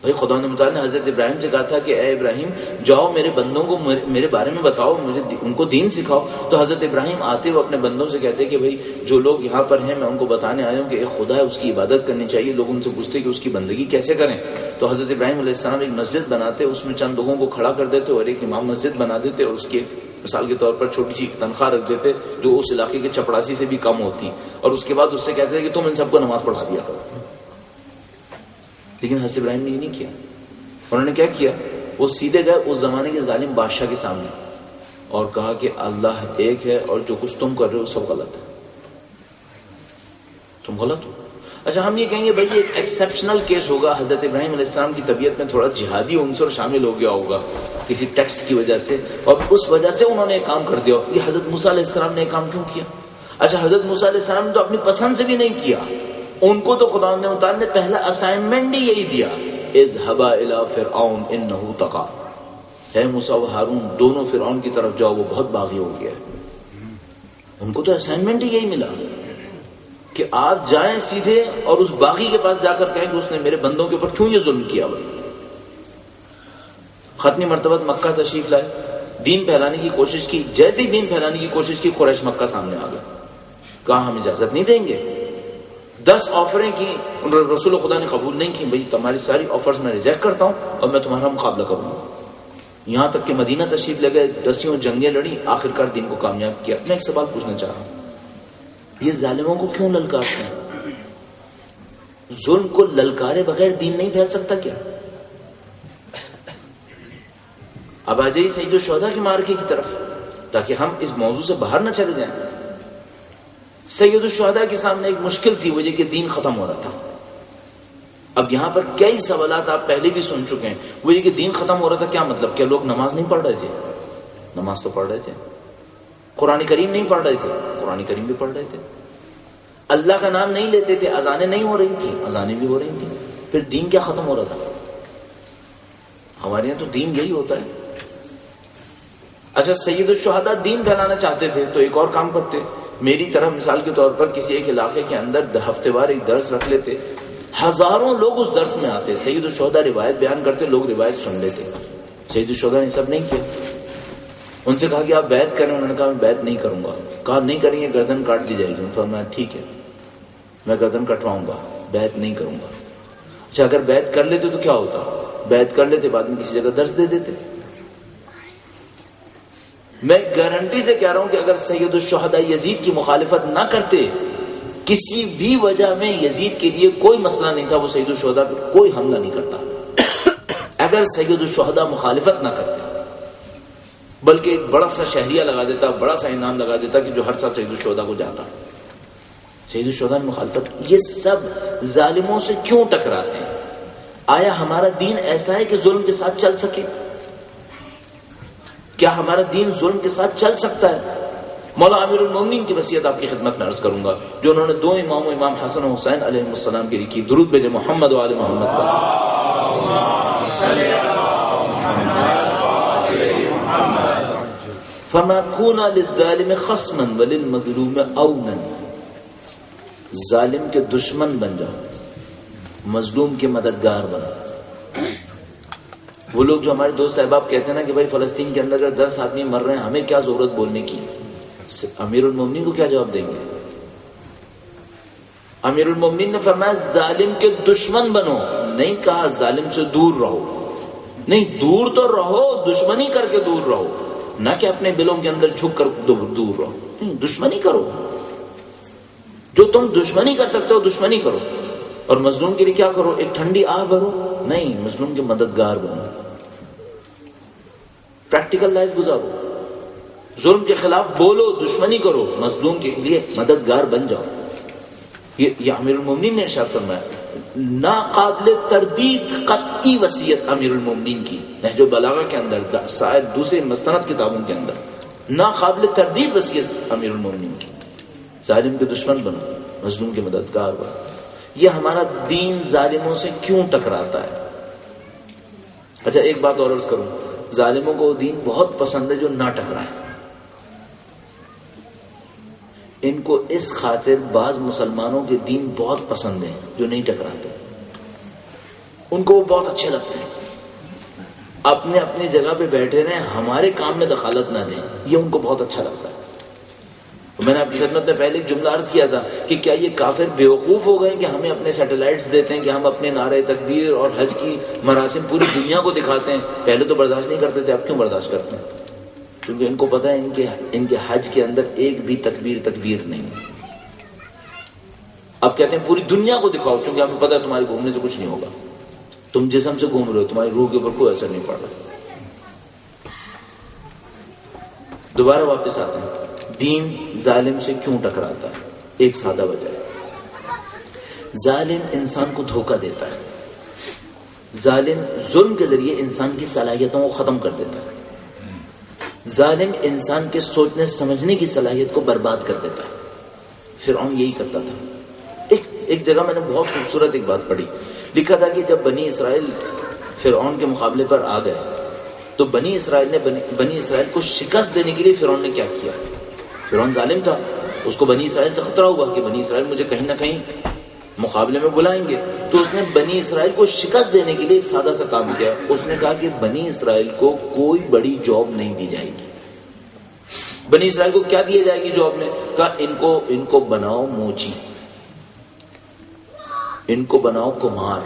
بھائی خدا متعال نے حضرت ابراہیم سے کہا تھا کہ اے ابراہیم جاؤ میرے بندوں کو میرے بارے میں بتاؤ, مجھے ان کو دین سکھاؤ. تو حضرت ابراہیم آتے ہوئے اپنے بندوں سے کہتے کہ بھائی جو لوگ یہاں پر ہیں میں ان کو بتانے آیا ہوں کہ ایک خدا ہے, اس کی عبادت کرنی چاہیے. لوگ ان سے پوچھتے کہ اس کی بندگی کیسے کریں. تو حضرت ابراہیم علیہ السلام ایک مسجد بناتے, اس میں چند لوگوں کو کھڑا کر دیتے اور ایک امام مسجد بنا دیتے اور اس کی ایک مثال کے طور پر چھوٹی سی تنخواہ رکھ دیتے جو اس علاقے کے چپڑاسی سے بھی کم ہوتی, اور اس کے بعد اس سے کہتے کہ تم ان سب کو نماز پڑھا دیا کرو. لیکن حضرت ابراہیم نے یہ نہیں کیا. انہوں نے کیا کیا, وہ سیدھے گئے اس زمانے کے ظالم بادشاہ کے سامنے اور کہا کہ اللہ ایک ہے اور جو کچھ تم کر رہے ہو سب غلط ہے, تم غلط ہو. اچھا ہم یہ کہیں گے بھائی یہ ایک ایکسیپشنل کیس ہوگا, حضرت ابراہیم علیہ السلام کی طبیعت میں تھوڑا جہادی عنصر شامل ہو گیا ہوگا کسی ٹیکسٹ کی وجہ سے, اور اس وجہ سے انہوں نے ایک کام کر دیا. یہ حضرت موسیٰ علیہ السلام نے ایک کام کیوں کیا؟ اچھا حضرت موسیٰ علیہ السلام نے تو اپنی پسند سے بھی نہیں کیا, ان کو تو خدا تعالیٰ نے پہلا اسائنمنٹ ہی یہی دیا, اذهبا الى فرعون انه طغى, اے موسیٰ و ہارون دونوں فرعون کی طرف جاؤ, وہ بہت باغی ہو گیا. ان کو تو اسائنمنٹ ہی یہی ملا کہ آپ جائیں سیدھے اور اس باغی کے پاس جا کر کہیں کہ اس نے میرے بندوں کے اوپر کیوں یہ ظلم کیا. بھائی ختمی مرتبہ مکہ تشریف لائے, دین پھیلانے کی کوشش کی, جیسے ہی دین پھیلانے کی کوشش کی قریش مکہ سامنے آ گئے, کہا ہم اجازت نہیں دیں گے. 10 آفریں کی, رسول خدا نے قبول نہیں کی. بھائی تمہاری ساری آفرز میں ریجیکٹ کرتا ہوں اور میں تمہارا مقابلہ کروں گا. یہاں تک کہ مدینہ تشریف لے گئے, 10 جنگیں لڑی, آخرکار دین کو کامیاب کیا. میں ایک سوال پوچھنا چاہ رہا ہوں, یہ ظالموں کو کیوں للکارتے ہیں؟ ظلم کو للکارے بغیر دین نہیں پھیل سکتا کیا؟ اب آ جائیے سید الشہداء کے معرکے کی طرف تاکہ ہم اس موضوع سے باہر نہ چلے جائیں. سید الشہداء کے سامنے ایک مشکل تھی, وہ یہ کہ دین ختم ہو رہا تھا. اب یہاں پر کئی سوالات آپ پہلے بھی سن چکے ہیں. وہ یہ کہ دین ختم ہو رہا تھا, کیا مطلب؟ کیا لوگ نماز نہیں پڑھ رہے تھے؟ نماز تو پڑھ رہے تھے. قرآن کریم نہیں پڑھ رہے تھے؟ قرآن کریم بھی پڑھ رہے تھے. اللہ کا نام نہیں لیتے تھے, اذانیں نہیں ہو رہی تھیں؟ اذانیں بھی ہو رہی تھیں. پھر دین کیا ختم ہو رہا تھا؟ ہمارے یہاں تو دین یہی ہوتا ہے. اچھا سید الشہداء دین پھیلانا چاہتے تھے تو ایک اور کام کرتے, میری طرح مثال کے طور پر کسی ایک علاقے کے اندر ہفتے وار ایک درس رکھ لیتے, ہزاروں لوگ اس درس میں آتے, سید الشہداء روایت بیان کرتے, لوگ روایت سن لیتے. سید الشہداء نے سب نہیں کیا. ان سے کہا کہ آپ بیعت کریں, انہوں نے کہا میں بیعت نہیں کروں گا. کہا نہیں کریں گے گردن کاٹ دی جائے گی. فرمایا ٹھیک ہے میں گردن کٹواؤں گا, بیعت نہیں کروں گا. اچھا اگر بیعت کر لیتے تو کیا ہوتا؟ بیعت کر لیتے, بعد میں کسی جگہ درس دے دیتے. میں گارنٹی سے کہہ رہا ہوں کہ اگر سید الشہداء یزید کی مخالفت نہ کرتے, کسی بھی وجہ میں یزید کے لیے کوئی مسئلہ نہیں تھا, وہ سید الشہداء پہ کوئی حملہ نہیں کرتا. اگر سید الشہداء مخالفت نہ کرتے, بلکہ ایک بڑا سا شہریہ لگا دیتا, بڑا سا انعام لگا دیتا کہ جو ہر سال سید الشہداء کو جاتا. سید الشہداء نے مخالفت. یہ سب ظالموں سے کیوں ٹکراتے ہیں؟ آیا ہمارا دین ایسا ہے کہ ظلم کے ساتھ چل سکے؟ کیا ہمارا دین ظلم کے ساتھ چل سکتا ہے؟ مولا امیر المومنین کی وصیت آپ کی خدمت میں عرض کروں گا, جو انہوں نے 2 اماموں امام حسن و حسین علیہ السلام کی لکھی. درود بھیجے محمد و آل محمد پر. فما كونا للظالم خصما وللمظلوم اونا, ظالم کے دشمن بن جاؤ, مظلوم کے مددگار بنو. وہ لوگ جو ہمارے دوست احباب کہتے ہیں نا کہ بھائی فلسطین کے اندر اگر 10 آدمی مر رہے ہیں, ہمیں کیا ضرورت بولنے کی, امیر المومنین کو کیا جواب دیں گے؟ امیر المومنین نے فرمایا ظالم کے دشمن بنو, نہیں کہا ظالم سے دور رہو. نہیں, دور تو رہو, دشمنی کر کے دور رہو, نہ کہ اپنے دلوں کے اندر جھک کر دور رہو. نہیں, دشمنی کرو, جو تم دشمنی کر سکتے ہو دشمنی کرو. اور مظلوم کے لیے کیا کرو؟ ایک ٹھنڈی آہ بھرو. نہیں, مظلوم کے مددگار بنو, پریکٹیکل لائف گزارو, ظلم کے خلاف بولو, دشمنی کرو, مظلوم کے لیے مددگار بن جاؤ. یہ امیر المومنین نے ارشاد فرمایا. ناقابل تردید قطعی وصیت امیر المومنین کی, نہج البلاغہ کے اندر, شاید دوسرے مستند کتابوں کے اندر, ناقابل تردید وصیت امیر المومنین کی. ظالم کے دشمن بنو, مظلوم کے مددگار بنو. یہ ہمارا دین ظالموں سے کیوں ٹکراتا ہے؟ اچھا ایک بات اور عرض کروں, ظالموں کو دین بہت پسند ہے جو نہ ٹکرائے. ان کو اس خاطر بعض مسلمانوں کے دین بہت پسند ہیں جو نہیں ٹکراتے، ان کو وہ بہت اچھے لگتے ہیں، اپنے اپنی جگہ پہ بیٹھے رہیں، ہمارے کام میں دخالت نہ دیں، یہ ان کو بہت اچھا لگتا ہے۔ میں نے آپ کی خدمت میں پہلے ایک جملہ عرض کیا تھا کہ کیا یہ کافر بیوقوف ہو گئے کہ ہمیں اپنے سیٹلائٹس دیتے ہیں کہ ہم اپنے نعرہ تکبیر اور حج کی مراسم پوری دنیا کو دکھاتے ہیں؟ پہلے تو برداشت نہیں کرتے تھے، اب کیوں برداشت کرتے ہیں؟ کیونکہ ان کو پتہ ہے ان کے حج کے اندر ایک بھی تکبیر نہیں ہے۔ اب کہتے ہیں پوری دنیا کو دکھاؤ، کیونکہ ہمیں پتہ ہے تمہارے گھومنے سے کچھ نہیں ہوگا، تم جسم سے گھوم رہے ہو، تمہاری روح کے اوپر کوئی اثر نہیں پڑ رہا۔ دوبارہ واپس آتے ہیں، دین ظالم سے کیوں ٹکراتا ہے؟ ایک سادہ وجہ ہے، ظالم انسان کو دھوکہ دیتا ہے، ظالم ظلم کے ذریعے انسان کی صلاحیتوں کو ختم کر دیتا ہے، ظالم انسان کے سوچنے سمجھنے کی صلاحیت کو برباد کر دیتا ہے۔ فرعون یہی کرتا تھا۔ ایک جگہ میں نے بہت خوبصورت ایک بات پڑھی، لکھا تھا کہ جب بنی اسرائیل فرعون کے مقابلے پر آ گئے تو بنی اسرائیل کو شکست دینے کے لیے فرعون نے کیا کیا؟ فرعون ظالم تھا، اس کو بنی اسرائیل سے خطرہ ہوا کہ بنی اسرائیل مجھے کہیں نہ کہیں مقابلے میں بلائیں گے، تو اس نے بنی اسرائیل کو شکست دینے کے لیے ایک سادہ سا کام کیا، اس نے کہا کہ بنی اسرائیل کو کوئی بڑی جاب نہیں دی جائے گی۔ بنی اسرائیل کو کیا دیا جائے گی جاب میں؟ کہا ان کو بناؤ موچی، ان کو بناؤ کمہار،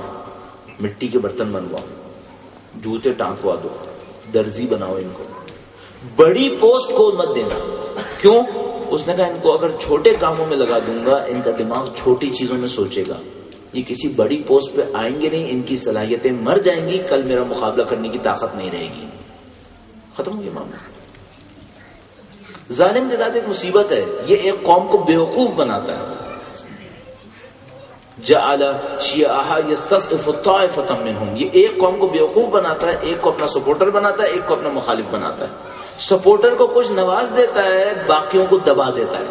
مٹی کے برتن بنواؤ، جوتے ٹانکوا دو، درزی بناؤ، ان کو بڑی پوسٹ کو مت دینا۔ کیوں؟ اس نے کہا ان کو اگر چھوٹے کاموں میں لگا دوں گا، ان کا دماغ چھوٹی چیزوں میں سوچے گا، یہ کسی بڑی پوسٹ پہ آئیں گے نہیں، ان کی صلاحیتیں مر جائیں گی، کل میرا مقابلہ کرنے کی طاقت نہیں رہے گی۔ ختم ہو گیا معاملہ۔ ظالم کے ساتھ ایک مصیبت ہے، یہ ایک قوم کو بیوقوف بناتا ہے۔ جعل شیعہا یستضعف طائفۃ منہم، یہ ایک قوم کو بیوقوف بناتا ہے، ایک کو اپنا سپورٹر بناتا ہے، ایک کو اپنا مخالف بناتا ہے۔ سپورٹر کو کچھ نواز دیتا ہے، باقیوں کو دبا دیتا ہے۔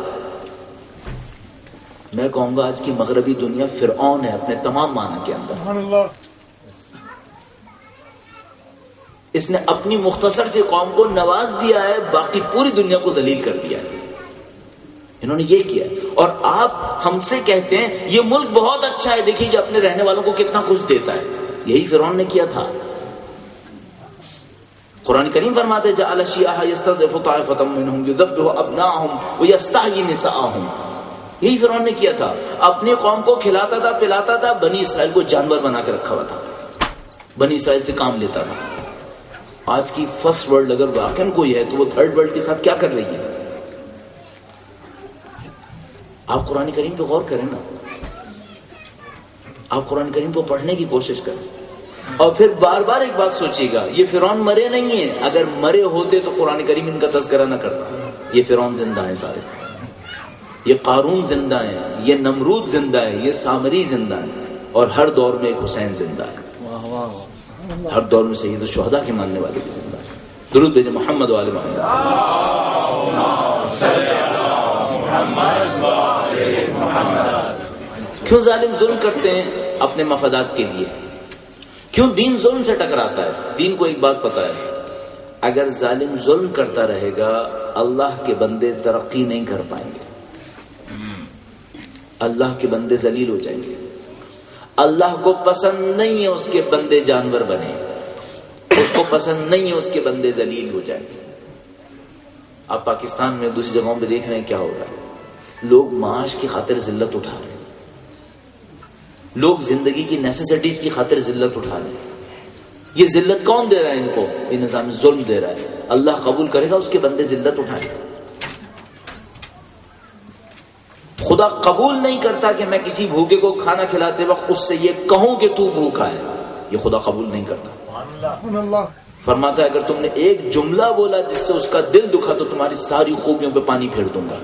میں کہوں گا آج کی مغربی دنیا فرعون ہے اپنے تمام معنی کے اندر۔ اس نے اپنی مختصر سی قوم کو نواز دیا ہے، باقی پوری دنیا کو ذلیل کر دیا ہے۔ انہوں نے یہ کیا، اور آپ ہم سے کہتے ہیں یہ ملک بہت اچھا ہے، دیکھیے کہ اپنے رہنے والوں کو کتنا کچھ دیتا ہے۔ یہی فرعون نے کیا تھا۔ قرآن کریم فرماتے ہیں جعل شیعہا یستضعف طائفۃ منہم یذبح ابناءہم ویستحیی نساءہم، یہی فرعون نے کیا تھا، اپنی قوم کو کھلاتا تھا، پلاتا تھا، بنی اسرائیل کو جانور بنا کے رکھا ہوا تھا، بنی اسرائیل سے کام لیتا تھا۔ آج کی فرسٹ ورلڈ اگر واقعاً کوئی ہے تو وہ تھرڈ ورلڈ کے ساتھ کیا کر رہی ہے؟ آپ قرآن کریم پہ غور کریں نا، آپ قرآن کریم کو پڑھنے کی کوشش کریں، اور پھر بار بار ایک بات سوچیے گا، یہ فرعون مرے نہیں ہیں، اگر مرے ہوتے تو قرآن کریم ان کا تذکرہ نہ کرتا۔ یہ فرعون زندہ ہیں سارے، یہ قارون زندہ ہیں، یہ نمرود زندہ ہے، یہ سامری زندہ ہے، اور ہر دور میں ایک حسین زندہ ہے، ہر دور میں سید الشہداء کے ماننے والے بھی زندہ ہے۔ درود بھیجیں محمد والے محمد۔ کیوں ظالم ظلم کرتے ہیں؟ اپنے مفادات کے لیے۔ کیوں دین ظلم سے ٹکراتا ہے؟ دین کو ایک بات پتا ہے، اگر ظالم ظلم کرتا رہے گا اللہ کے بندے ترقی نہیں کر پائیں گے، اللہ کے بندے ذلیل ہو جائیں گے۔ اللہ کو پسند نہیں ہے اس کے بندے جانور بنے، اس کو پسند نہیں ہے اس کے بندے ذلیل ہو جائیں گے۔ آپ پاکستان میں دوسری جگہوں پہ دیکھ رہے ہیں کیا ہو رہا ہے، لوگ معاش کی خاطر ذلت اٹھا رہے ہیں، لوگ زندگی کی نیسیسٹیز کی خاطر ذلت اٹھا رہے ہیں۔ یہ ذلت کون دے رہا ہے ان کو؟ یہ نظام ظلم دے رہا ہے۔ اللہ قبول کرے گا اس کے بندے ذلت اٹھائیں۔ خدا قبول نہیں کرتا کہ میں کسی بھوکے کو کھانا کھلاتے وقت اس سے یہ کہوں کہ تو بھوکا ہے، یہ خدا قبول نہیں کرتا۔ فرماتا ہے اگر تم نے ایک جملہ بولا جس سے اس کا دل دکھا تو تمہاری ساری خوبیوں پہ پانی پھیر دوں گا،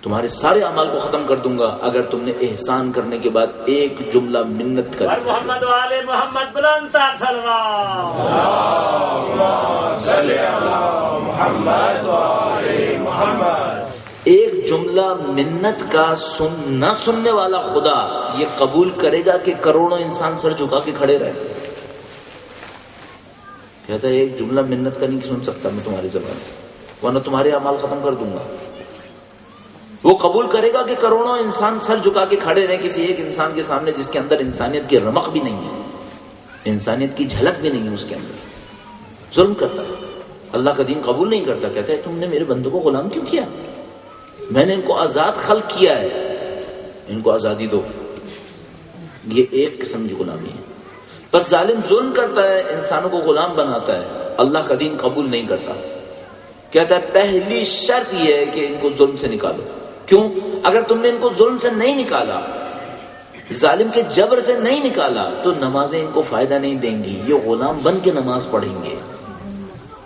تمہارے سارے اعمال کو ختم کر دوں گا اگر تم نے احسان کرنے کے بعد ایک جملہ منت کر دی۔ محمد وآل محمد بلند محمد، ایک جملہ منت کا نہ سننے والا خدا یہ قبول کرے گا کہ کروڑوں انسان سر جھکا کے کھڑے رہے؟ کہتا ہے ایک جملہ منت کا نہیں سن سکتا میں تمہاری زبان سے، ورنہ تمہارے اعمال ختم کر دوں گا۔ وہ قبول کرے گا کہ کروڑوں انسان سر جھکا کے کھڑے رہیں کسی ایک انسان کے سامنے جس کے اندر انسانیت کی رمق بھی نہیں ہے، انسانیت کی جھلک بھی نہیں ہے اس کے اندر؟ ظلم کرتا ہے، اللہ کا دین قبول نہیں کرتا، کہتا ہے تم نے میرے بندوں کو غلام کیوں کیا؟ میں نے ان کو آزاد خلق کیا ہے، ان کو آزادی دو۔ یہ ایک قسم کی غلامی ہے۔ بس ظالم ظلم کرتا ہے، انسانوں کو غلام بناتا ہے، اللہ کا دین قبول نہیں کرتا، کہتا ہے پہلی شرط یہ ہے کہ ان کو ظلم سے نکالو۔ کیوں؟ اگر تم نے ان کو ظلم سے نہیں نکالا، ظالم کے جبر سے نہیں نکالا، تو نمازیں ان کو فائدہ نہیں دیں گی، یہ غلام بن کے نماز پڑھیں گے،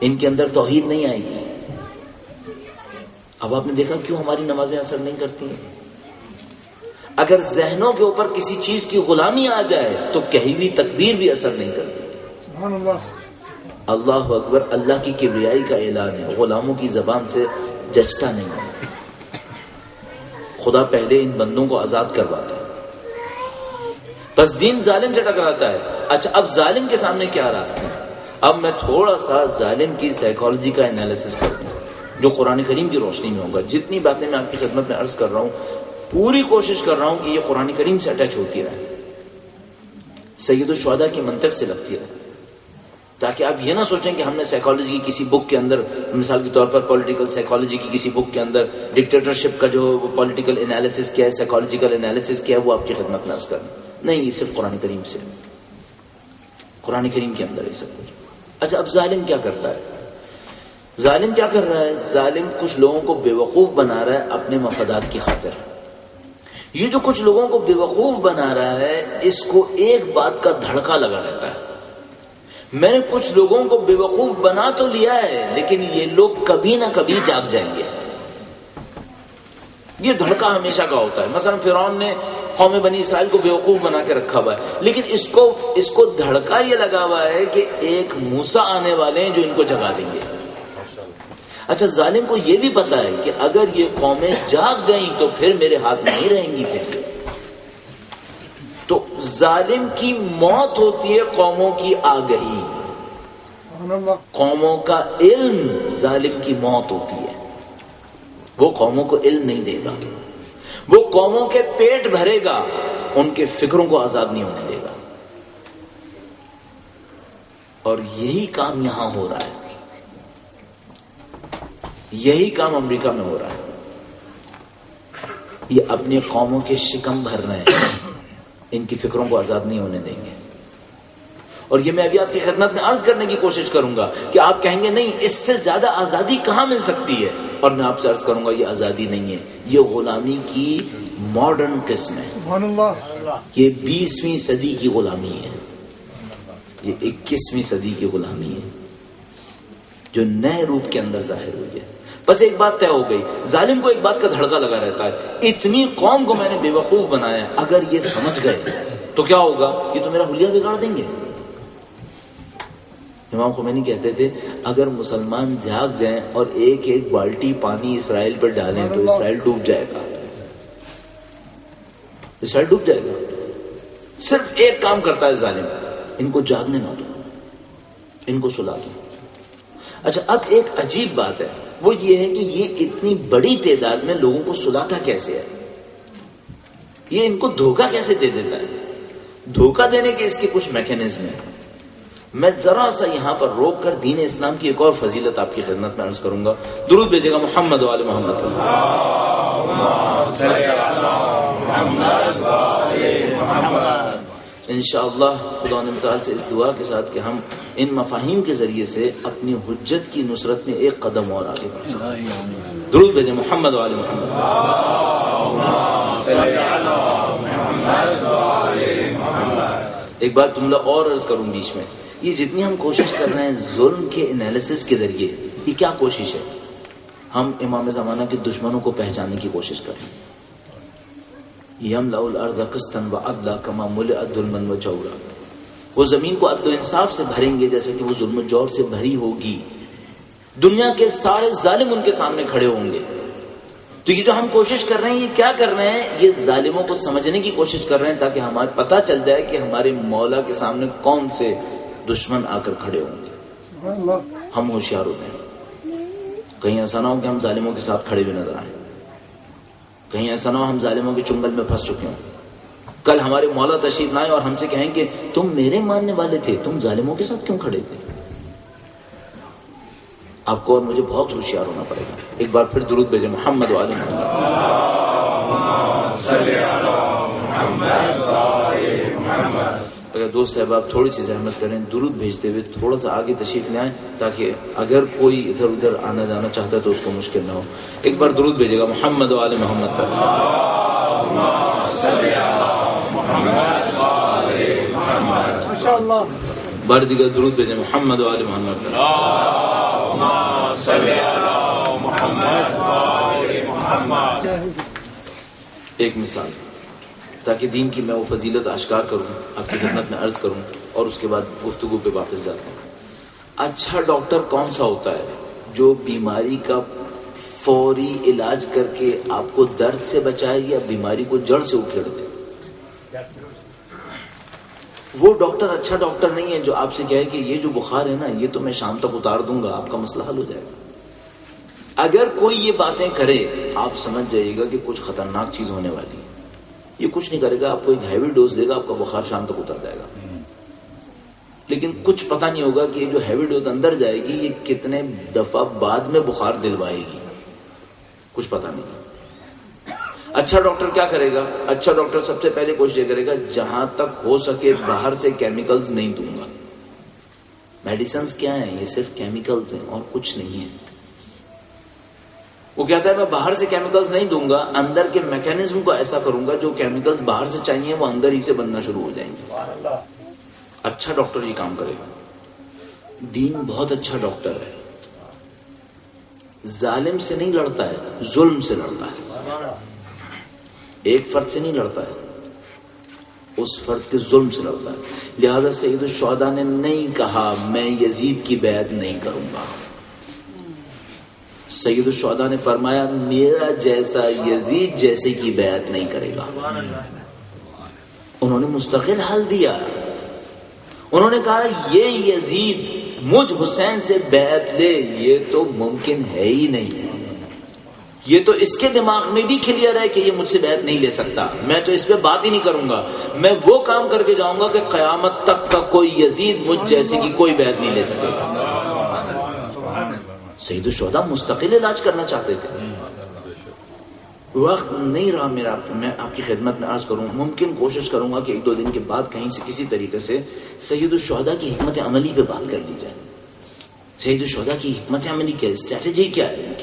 ان کے اندر توحید نہیں آئے گی۔ اب آپ نے دیکھا کیوں ہماری نمازیں اثر نہیں کرتی ہیں؟ اگر ذہنوں کے اوپر کسی چیز کی غلامی آ جائے تو کہی ہوئی تکبیر بھی اثر نہیں کرتی۔ سبحان اللہ، اللہ اکبر اللہ کی کبریائی کا اعلان ہے، غلاموں کی زبان سے جچتا نہیں ہے۔ خدا پہلے ان بندوں کو آزاد کرواتا ہے، بس دین ظالم سے ٹکراتا ہے۔ اچھا، اب ظالم کے سامنے کیا راستے ہیں؟ اب میں تھوڑا سا ظالم کی سائیکالوجی کا انالیسس کرتا ہوں، جو قرآن کریم کی روشنی میں ہوگا۔ جتنی باتیں میں آپ کی خدمت میں عرض کر رہا ہوں، پوری کوشش کر رہا ہوں کہ یہ قرآن کریم سے اٹیچ ہوتی رہے، سید الشہداء کی منطق سے لگتی رہے، تاکہ آپ یہ نہ سوچیں کہ ہم نے سائیکالوجی کی کسی بک کے اندر، مثال کے طور پر پولیٹیکل سائیکالوجی کی کسی بک کے اندر ڈکٹیٹرشپ کا جو پولیٹیکل انالیسس کیا ہے، سائیکالوجیکل انالیسس کیا ہے، وہ آپ کی خدمت میں عرض کرنا نہیں، یہ صرف قرآن کریم سے، قرآن کریم کے اندر یہ سب کچھ۔ اچھا، اب ظالم کیا کرتا ہے؟ ظالم کیا کر رہا ہے؟ ظالم کچھ لوگوں کو بے وقوف بنا رہا ہے اپنے مفادات کی خاطر۔ یہ جو کچھ لوگوں کو بے وقوف بنا رہا ہے، اس کو ایک بات کا دھڑکا لگا رہتا ہے، میں نے کچھ لوگوں کو بے وقوف بنا تو لیا ہے، لیکن یہ لوگ کبھی نہ کبھی جاگ جائیں گے۔ یہ دھڑکا ہمیشہ کا ہوتا ہے۔ مثلا فرعون نے قوم بنی اسرائیل کو بے وقوف بنا کے رکھا ہوا ہے، لیکن اس کو دھڑکا یہ لگا ہوا ہے کہ ایک موسیٰ آنے والے ہیں جو ان کو جگا دیں گے۔ اچھا، ظالم کو یہ بھی پتا ہے کہ اگر یہ قومیں جاگ گئیں تو پھر میرے ہاتھ میں نہیں رہیں گی، پھر تو ظالم کی موت ہوتی ہے قوموں کی آگہی، قوموں کا علم ظالم کی موت ہوتی ہے۔ وہ قوموں کو علم نہیں دے گا، وہ قوموں کے پیٹ بھرے گا، ان کے فکروں کو آزاد نہیں ہونے دے گا۔ اور یہی کام یہاں ہو رہا ہے، یہی کام امریکہ میں ہو رہا ہے۔ یہ اپنی قوموں کے شکم بھر رہے ہیں، ان کی فکروں کو آزاد نہیں ہونے دیں گے۔ اور یہ میں ابھی آپ کی خدمت میں عرض کرنے کی کوشش کروں گا کہ آپ کہیں گے نہیں، اس سے زیادہ آزادی کہاں مل سکتی ہے، اور میں آپ سے عرض کروں گا یہ آزادی نہیں ہے، یہ غلامی کی ماڈرن قسم ہے۔ سبحان اللہ، یہ 20ویں صدی کی غلامی ہے، یہ 21ویں صدی کی غلامی ہے جو نئے روپ کے اندر ظاہر ہوئی ہے۔ بس ایک بات طے ہو گئی، ظالم کو ایک بات کا دھڑکا لگا رہتا ہے، اتنی قوم کو میں نے بے وقوف بنایا، اگر یہ سمجھ گئے تو کیا ہوگا؟ یہ تو میرا حلیہ بگاڑ دیں گے۔ امام خمینی کہتے تھے اگر مسلمان جاگ جائیں اور ایک ایک بالٹی پانی اسرائیل پر ڈالیں تو اسرائیل ڈوب جائے گا، اسرائیل ڈوب جائے گا۔ صرف ایک کام کرتا ہے ظالم، ان کو جاگنے نہ دو، ان کو سلا دو۔ اچھا، اب ایک عجیب بات ہے، وہ یہ ہے کہ یہ اتنی بڑی تعداد میں لوگوں کو سلاتا کیسے ہے؟ یہ ان کو دھوکہ کیسے دے دیتا ہے؟ دھوکہ دینے کے اس کے کچھ میکینزم ہیں۔ میں ذرا سا یہاں پر روک کر دین اسلام کی ایک اور فضیلت آپ کی خدمت میں عرض کروں گا۔ درود بھیجے گا محمد و آل محمد۔ انشاءاللہ خدا متعال سے اس دعا کے ساتھ کہ ہم ان مفاہیم کے ذریعے سے اپنی حجت کی نصرت میں ایک قدم اور آگے بڑھ سکیں۔ درود بھیجے محمد و آل محمد۔ ایک بات جملہ اور عرض کروں بیچ میں، یہ جتنی ہم کوشش کر رہے ہیں ظلم کے انالیسس کے ذریعے، یہ کیا کوشش ہے؟ ہم امام زمانہ کے دشمنوں کو پہچاننے کی کوشش کر رہے ہیں۔ یملأ الارض قسطا وعدلا کما ملئت ظلما وجورا، وہ زمین کو عدل و انصاف سے بھریں گے جیسے کہ وہ ظلم و جور سے بھری ہوگی۔ دنیا کے سارے ظالم ان کے سامنے کھڑے ہوں گے۔ تو یہ جو ہم کوشش کر رہے ہیں، یہ کیا کر رہے ہیں؟ یہ ظالموں کو سمجھنے کی کوشش کر رہے ہیں تاکہ ہمیں پتہ چل جائے کہ ہمارے مولا کے سامنے کون سے دشمن آ کر کھڑے ہوں گے، ہم ہوشیار ہو جائیں، کہیں ایسا نہ ہو کہ ہم ظالموں کے ساتھ کھڑے بھی نظر آئیں۔ کہیں ایسا نہ ہو ہم ظالموں کے چنگل میں پھنس چکے ہوں. کل ہمارے مولا تشریف لائیں اور ہم سے کہیں کہ تم میرے ماننے والے تھے، تم ظالموں کے ساتھ کیوں کھڑے تھے؟ آپ کو اور مجھے بہت ہوشیار ہونا پڑے گا. ایک بار پھر درود بھیجیں محمد و آل محمد. اگر دوست احباب تھوڑی سی زحمت کریں، درود بھیجتے ہوئے تھوڑا سا آگے تشریف لائیں تاکہ اگر کوئی ادھر ادھر آنا جانا چاہتا ہے تو اس کو مشکل نہ ہو. ایک بار درود بھیجے گا محمد و آل محمد پر. بار دیگر درود بھیجیں محمد و آل محمد پر. ایک مثال تاکہ دین کی میں وہ فضیلت آشکار کروں، آپ کی خدمت میں عرض کروں اور اس کے بعد گفتگو پہ واپس جاتا ہوں. اچھا ڈاکٹر کون سا ہوتا ہے جو بیماری کا فوری علاج کر کے آپ کو درد سے بچائے یا بیماری کو جڑ سے اکھیڑ دے؟ وہ ڈاکٹر اچھا ڈاکٹر نہیں ہے جو آپ سے کہے کہ یہ جو بخار ہے نا یہ تو میں شام تک اتار دوں گا، آپ کا مسئلہ حل ہو جائے گا. اگر کوئی یہ باتیں کرے آپ سمجھ جائیے گا کہ کچھ خطرناک چیز ہونے والی ہے. یہ کچھ نہیں کرے گا، آپ کو ایک ہیوی ڈوز دے گا، آپ کا بخار شام تک اتر جائے گا. لیکن کچھ پتہ نہیں ہوگا کہ یہ جو ہیوی ڈوز اندر جائے گی یہ کتنے دفعہ بعد میں بخار دلوائے گی، کچھ پتہ نہیں. اچھا ڈاکٹر کیا کرے گا؟ اچھا ڈاکٹر سب سے پہلے کوشش یہ کرے گا جہاں تک ہو سکے باہر سے کیمیکلز نہیں دوں گا. میڈیسنز کیا ہیں؟ یہ صرف کیمیکلز ہیں اور کچھ نہیں ہے. وہ کہتا ہے میں باہر سے کیمیکلز نہیں دوں گا، اندر کے میکینزم کو ایسا کروں گا جو کیمیکلز باہر سے چاہیے وہ اندر ہی سے بننا شروع ہو جائیں گے. اچھا ڈاکٹر یہ کام کرے گا. دین بہت اچھا ڈاکٹر ہے، ظالم سے نہیں لڑتا ہے، ظلم سے لڑتا ہے. ایک فرد سے نہیں لڑتا ہے، اس فرد کے ظلم سے لڑتا ہے. لہذا سید الشہداء نے نہیں کہا میں یزید کی بیعت نہیں کروں گا. سید الشہداء نے فرمایا میرا جیسا یزید جیسے کی بیعت نہیں کرے گا. انہوں نے مستقل حل دیا. انہوں نے کہا یہ یزید مجھ حسین سے بیعت لے، یہ تو ممکن ہے ہی نہیں. یہ تو اس کے دماغ میں بھی کلیئر ہے کہ یہ مجھ سے بیعت نہیں لے سکتا. میں تو اس پہ بات ہی نہیں کروں گا. میں وہ کام کر کے جاؤں گا کہ قیامت تک کا کوئی یزید مجھ جیسے کی کوئی بیعت نہیں لے سکے گا. سید الشہداء مستقل علاج کرنا چاہتے تھے. وقت نہیں رہا میرا، میں آپ کی خدمت میں عرض کروں، ممکن کوشش کروں گا کہ ایک دو دن کے بعد کہیں سے کسی طریقے سے سید الشہداء کی حکمت عملی پہ بات کر لی جائے. سید الشہداء کی حکمت عملی کیا ہے، اسٹریٹجی کیا ہے.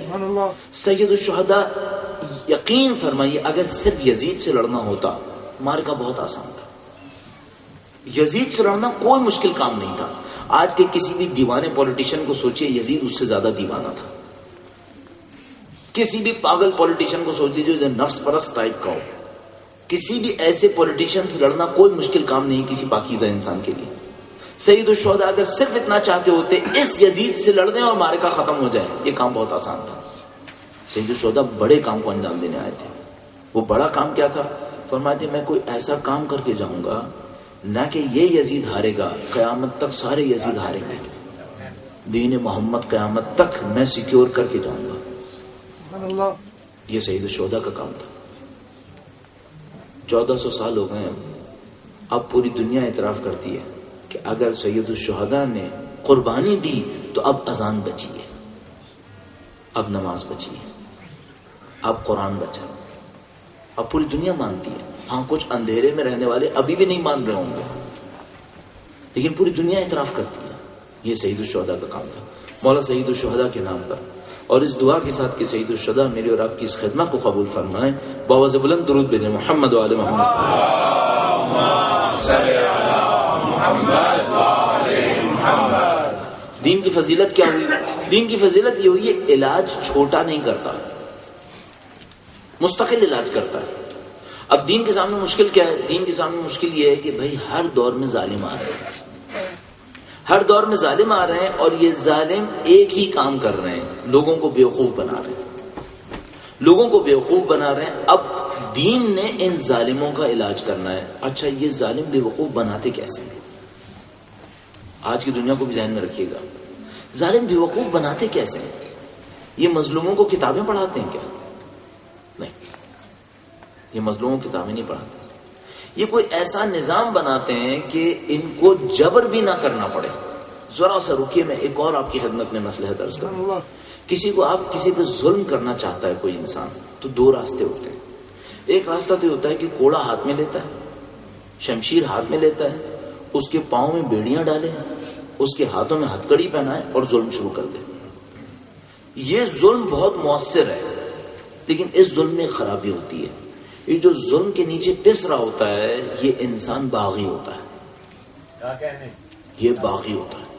سید الشہداء یقین فرمائیے اگر صرف یزید سے لڑنا ہوتا مارکا بہت آسان تھا. یزید سے لڑنا کوئی مشکل کام نہیں تھا. آج کے کسی بھی دیوانے پولیٹیشین کو سوچئے یزید اس سے زیادہ دیوانہ تھا. کسی بھی پاگل پولیٹیشین کو سوچئے جو نفس پرست ٹائپ کا ہو. کسی بھی ایسے پولیٹیشین سے لڑنا کوئی مشکل کام نہیں کسی پاکیزہ انسان کے لیے. سید الشہداء اگر صرف اتنا چاہتے ہوتے اس یزید سے لڑ دیں اور مارکا ختم ہو جائے، یہ کام بہت آسان تھا. سید الشہداء بڑے کام کو انجام دینے آئے تھے. وہ بڑا کام کیا تھا؟ فرماتے تھے میں کوئی ایسا کام کر کے جاؤں گا نہ کہ یہ یزید ہارے گا، قیامت تک سارے یزید ہاریں گے. دین محمد قیامت تک میں سیکیور کر کے جاؤں گا. یہ سید الشہداء کا کام تھا. 1400 سال ہو گئے. اب پوری دنیا اعتراف کرتی ہے کہ اگر سید الشہداء نے قربانی دی تو اب اذان بچی ہے، اب نماز بچی ہے، اب قرآن بچا. اب پوری دنیا مانتی ہے. ہاں کچھ اندھیرے میں رہنے والے ابھی بھی نہیں مان رہے ہوں گے، لیکن پوری دنیا اعتراف کرتی ہے. یہ سید الشہداء کا کام تھا. مولا سید الشہداء کے نام پر اور اس دعا کے ساتھ کہ سید الشہداء میری اور آپ کی اس خدمت کو قبول فرمائیں، بآواز بلند درود بھیجیں محمد و آل محمد. دین کی فضیلت کیا ہوئی؟ دین کی فضیلت یہ ہوئی ہے علاج چھوٹا نہیں کرتا، مستقل علاج کرتا ہے. اب دین کے سامنے مشکل کیا ہے؟ دین کے سامنے مشکل یہ ہے کہ بھائی ہر دور میں ظالم آ رہے ہیں، ہر دور میں ظالم آ رہے ہیں اور یہ ظالم ایک ہی کام کر رہے ہیں، لوگوں کو بیوقوف بنا رہے ہیں، لوگوں کو بیوقوف بنا رہے ہیں. اب دین نے ان ظالموں کا علاج کرنا ہے. اچھا یہ ظالم بیوقوف بناتے کیسے ہیں؟ آج کی دنیا کو بھی ذہن میں رکھیے گا. ظالم بیوقوف بناتے کیسے ہیں؟ یہ مظلوموں کو کتابیں پڑھاتے ہیں کیا؟ نہیں. یہ مظلوموں کی کتابیں نہیں پڑھاتے. یہ کوئی ایسا نظام بناتے ہیں کہ ان کو جبر بھی نہ کرنا پڑے. ذرا سا رکیے، میں ایک اور آپ کی خدمت میں مصلحت عرض کروں. کسی پہ ظلم کرنا چاہتا ہے کوئی انسان تو دو راستے ہوتے ہیں. ایک راستہ تو ہوتا ہے کہ کوڑا ہاتھ میں لیتا ہے، شمشیر ہاتھ میں لیتا ہے، اس کے پاؤں میں بیڑیاں ڈالے، اس کے ہاتھوں میں ہتھکڑی پہنائے اور ظلم شروع کر دے. یہ ظلم بہت مؤثر ہے، لیکن اس ظلم میں خرابی ہوتی ہے. یہ جو ظلم کے نیچے پس رہا ہوتا ہے یہ انسان باغی ہوتا ہے. یہ باغی ہوتا ہے.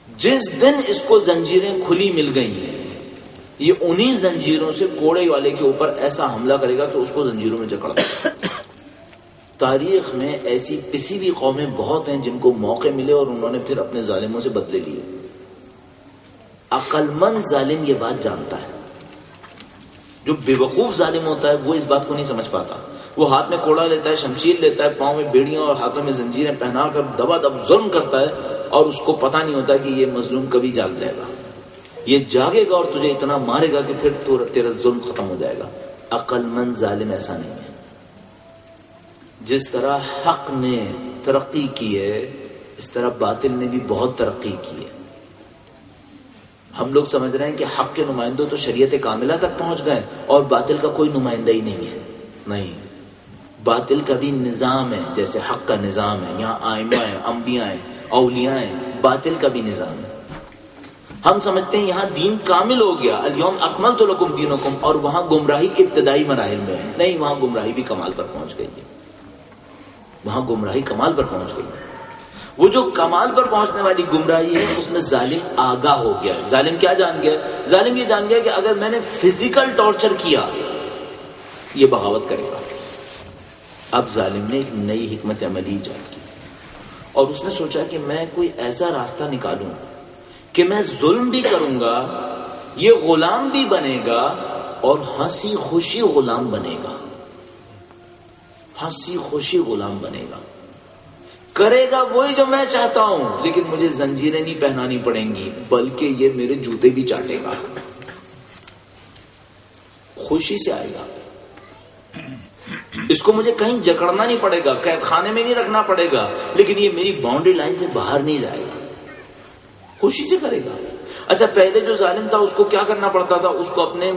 جس دن اس کو زنجیریں کھلی مل گئی، یہ انہی زنجیروں سے کوڑے والے کے اوپر ایسا حملہ کرے گا کہ اس کو زنجیروں میں جکڑ دے. تاریخ میں ایسی پسی ہوئی قومیں بہت ہیں جن کو موقع ملے اور انہوں نے پھر اپنے ظالموں سے بدلے لیے. عقل مند ظالم یہ بات جانتا ہے. جو بے وقوف ظالم ہوتا ہے وہ اس بات کو نہیں سمجھ پاتا. وہ ہاتھ میں کوڑا لیتا ہے، شمشیر لیتا ہے، پاؤں میں بیڑیاں اور ہاتھوں میں زنجیریں پہنا کر دبا دب ظلم کرتا ہے، اور اس کو پتہ نہیں ہوتا کہ یہ مظلوم کبھی جاگ جائے گا. یہ جاگے گا اور تجھے اتنا مارے گا کہ پھر تیرا ظلم ختم ہو جائے گا. عقل مند ظالم ایسا نہیں ہے. جس طرح حق نے ترقی کی ہے اس طرح باطل نے بھی بہت ترقی کی ہے. ہم لوگ سمجھ رہے ہیں کہ حق کے نمائندوں تو شریعت کاملہ تک پہنچ گئے اور باطل کا کوئی نمائندہ ہی نہیں ہے. نہیں، باطل کا بھی نظام ہے جیسے حق کا نظام ہے. یہاں آئمہ ہیں، انبیاء ہیں، اولیاء ہیں. باطل کا بھی نظام ہے. ہم سمجھتے ہیں یہاں دین کامل ہو گیا، الیوم اکملت لکم دینکم، اور وہاں گمراہی ابتدائی مراحل میں ہے. نہیں، وہاں گمراہی بھی کمال پر پہنچ گئی ہے. وہاں گمراہی کمال پر پہنچ گئی ہے. وہ جو کمال پر پہنچنے والی گمراہی ہے اس میں ظالم آگاہ ہو گیا. ظالم کیا جان گیا؟ ظالم یہ جان گیا کہ اگر میں نے فزیکل ٹارچر کیا یہ بغاوت کرے گا. اب ظالم نے ایک نئی حکمت عملی ایجاد کی اور اس نے سوچا کہ میں کوئی ایسا راستہ نکالوں کہ میں ظلم بھی کروں گا، یہ غلام بھی بنے گا اور ہنسی خوشی غلام بنے گا. ہنسی خوشی غلام بنے گا. کرے گا وہی جو میں چاہتا ہوں، لیکن مجھے زنجیریں نہیں پہنانی پڑیں گی بلکہ یہ میرے جوتے بھی چاٹے گا. خوشی سے آئے گا. اس کو مجھے کہیں جکڑنا نہیں پڑے گا، قید خانے میں نہیں رکھنا پڑے گا، لیکن یہ میری باؤنڈری لائن سے باہر نہیں جائے گا. خوشی سے کرے گا. اچھا، پہلے جو ظالم تھا اس کو کیا کرنا پڑتا تھا؟ اس کو اپنے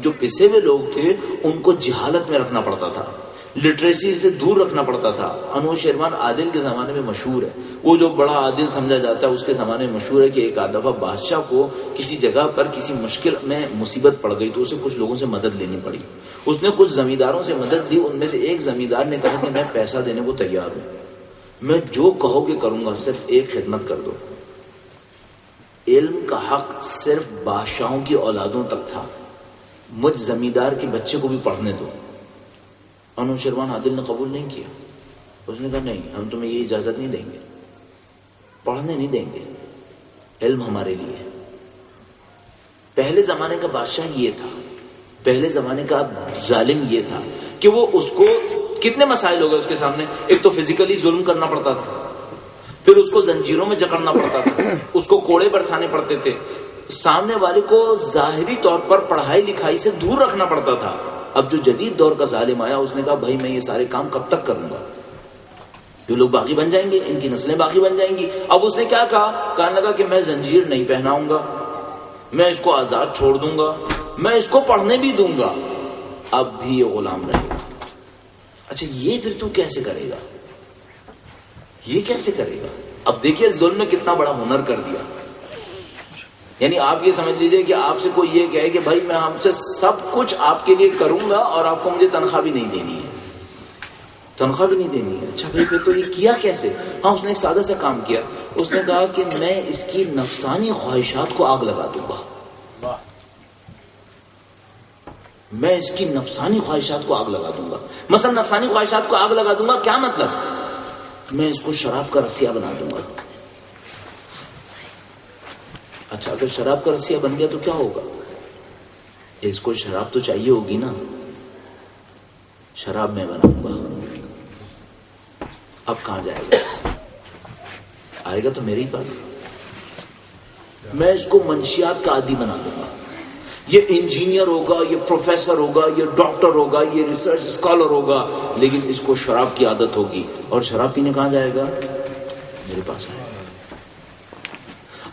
جو پسے ہوئے لوگ تھے ان کو جہالت میں رکھنا پڑتا تھا، لٹریسی سے دور رکھنا پڑتا تھا. انور شیروان عادل کے زمانے میں مشہور ہے. وہ جو بڑا عادل سمجھا جاتا ہے اس کے زمانے میں مشہور ہے کہ ایک آدھ دفعہ بادشاہ کو کسی جگہ پر کسی مشکل میں مصیبت پڑ گئی تو اسے کچھ لوگوں سے مدد لینی پڑی. اس نے کچھ زمینداروں سے مدد لی. ان میں سے ایک زمیندار نے کہا کہ میں پیسہ دینے کو تیار ہوں، میں جو کہو گے کروں گا، صرف ایک خدمت کر دو. علم کا حق صرف بادشاہوں کی اولادوں تک تھا، مجھ زمیندار کے بچے کو بھی پڑھنے دو. انور شیروان عادل نے قبول نہیں کیا. اس نے کہا نہیں، ہم تمہیں یہ اجازت نہیں دیں گے، پڑھنے نہیں دیں گے. علم ہمارے لیے ہے. پہلے زمانے کا بادشاہ یہ تھا، پہلے زمانے کا ظالم یہ تھا کہ وہ اس کو کتنے مسائل ہو گئے اس کے سامنے. ایک تو فزیکلی ظلم کرنا پڑتا تھا، پھر اس کو زنجیروں میں جکڑنا پڑتا تھا، اس کو کوڑے برسانے پڑتے تھے، سامنے والے کو ظاہری طور پر پڑھائی لکھائی سے دور رکھنا پڑتا تھا. اب جو جدید دور کا ظالم آیا اس نے کہا بھائی میں یہ سارے کام کب تک کروں گا؟ یہ لوگ باقی بن جائیں گے، ان کی نسلیں باقی بن جائیں گی. اب اس نے کیا کہا؟ کہنے لگا کہ میں زنجیر نہیں پہناؤں گا، میں اس کو آزاد چھوڑ دوں گا، میں اس کو پڑھنے بھی دوں گا، اب بھی یہ غلام رہے گا. اچھا، یہ پھر تو کیسے کرے گا؟ یہ کیسے کرے گا؟ اب دیکھیے ظلم نے کتنا بڑا ہنر کر دیا. یعنی آپ یہ سمجھ لیجئے کہ آپ سے کوئی یہ کہے کہ بھائی میں ہم سے سب کچھ آپ کے لیے کروں گا اور آپ کو مجھے تنخواہ بھی نہیں دینی ہے، تنخواہ بھی نہیں دینی ہے. اچھا بھائی پھر تو یہ کیا کیسے؟ ہاں، اس نے ایک سادہ سا کام کیا. اس نے کہا کہ میں اس کی نفسانی خواہشات کو آگ لگا دوں گا. میں اس کی نفسانی خواہشات کو آگ لگا دوں گا. مثلا نفسانی خواہشات کو آگ لگا دوں گا کیا مطلب؟ میں اس کو شراب کا رسیہ بنا دوں گا. اچھا، اگر شراب کا رسیہ بن گیا تو کیا ہوگا؟ اس کو شراب تو چاہیے ہوگی نا. شراب میں بناؤں گا. اب کہاں جائے گا؟ آئے گا تو میرے ہی پاس. میں اس کو منشیات کا عادی بنا دوں گا. یہ انجینئر ہوگا، یہ پروفیسر ہوگا، یہ ڈاکٹر ہوگا، یہ ریسرچ اسکالر ہوگا، لیکن اس کو شراب کی عادت ہوگی، اور شراب پینے کہاں جائے گا؟ میرے پاس آئے گا۔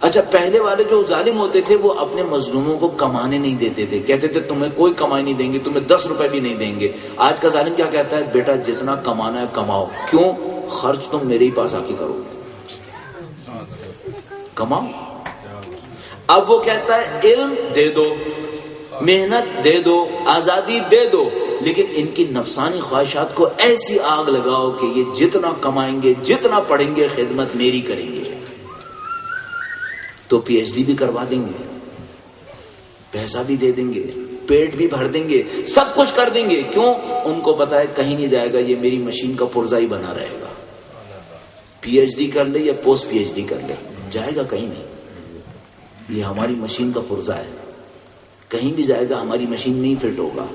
اچھا، پہلے والے جو ظالم ہوتے تھے وہ اپنے مظلوموں کو کمانے نہیں دیتے تھے، کہتے تھے تمہیں کوئی کمائی نہیں دیں گے، تمہیں 10 روپے بھی نہیں دیں گے۔ آج کا ظالم کیا کہتا ہے؟ بیٹا جتنا کمانا ہے کماؤ، کیوں؟ خرچ تم میرے ہی پاس آ کے کرو گے، کماؤ۔ اب وہ کہتا ہے علم دے دو، محنت دے دو، آزادی دے دو، لیکن ان کی نفسانی خواہشات کو ایسی آگ لگاؤ کہ یہ جتنا کمائیں گے، جتنا پڑھیں گے، خدمت میری کریں گے، تو پی ایچ ڈی بھی کروا دیں گے، پیسہ بھی دے دیں گے، پیٹ بھی بھر دیں گے، سب کچھ کر دیں گے۔ کیوں؟ ان کو پتا ہے کہیں نہیں جائے گا، یہ میری مشین کا پرزا ہی بنا رہے گا، پی ایچ ڈی کر لے یا پوسٹ پی ایچ ڈی کر لے، جائے گا کہیں نہیں، یہ ہماری مشین کا پرزا ہے، کہیں بھی جائے گا ہماری مشین نہیں فٹ ہوگا۔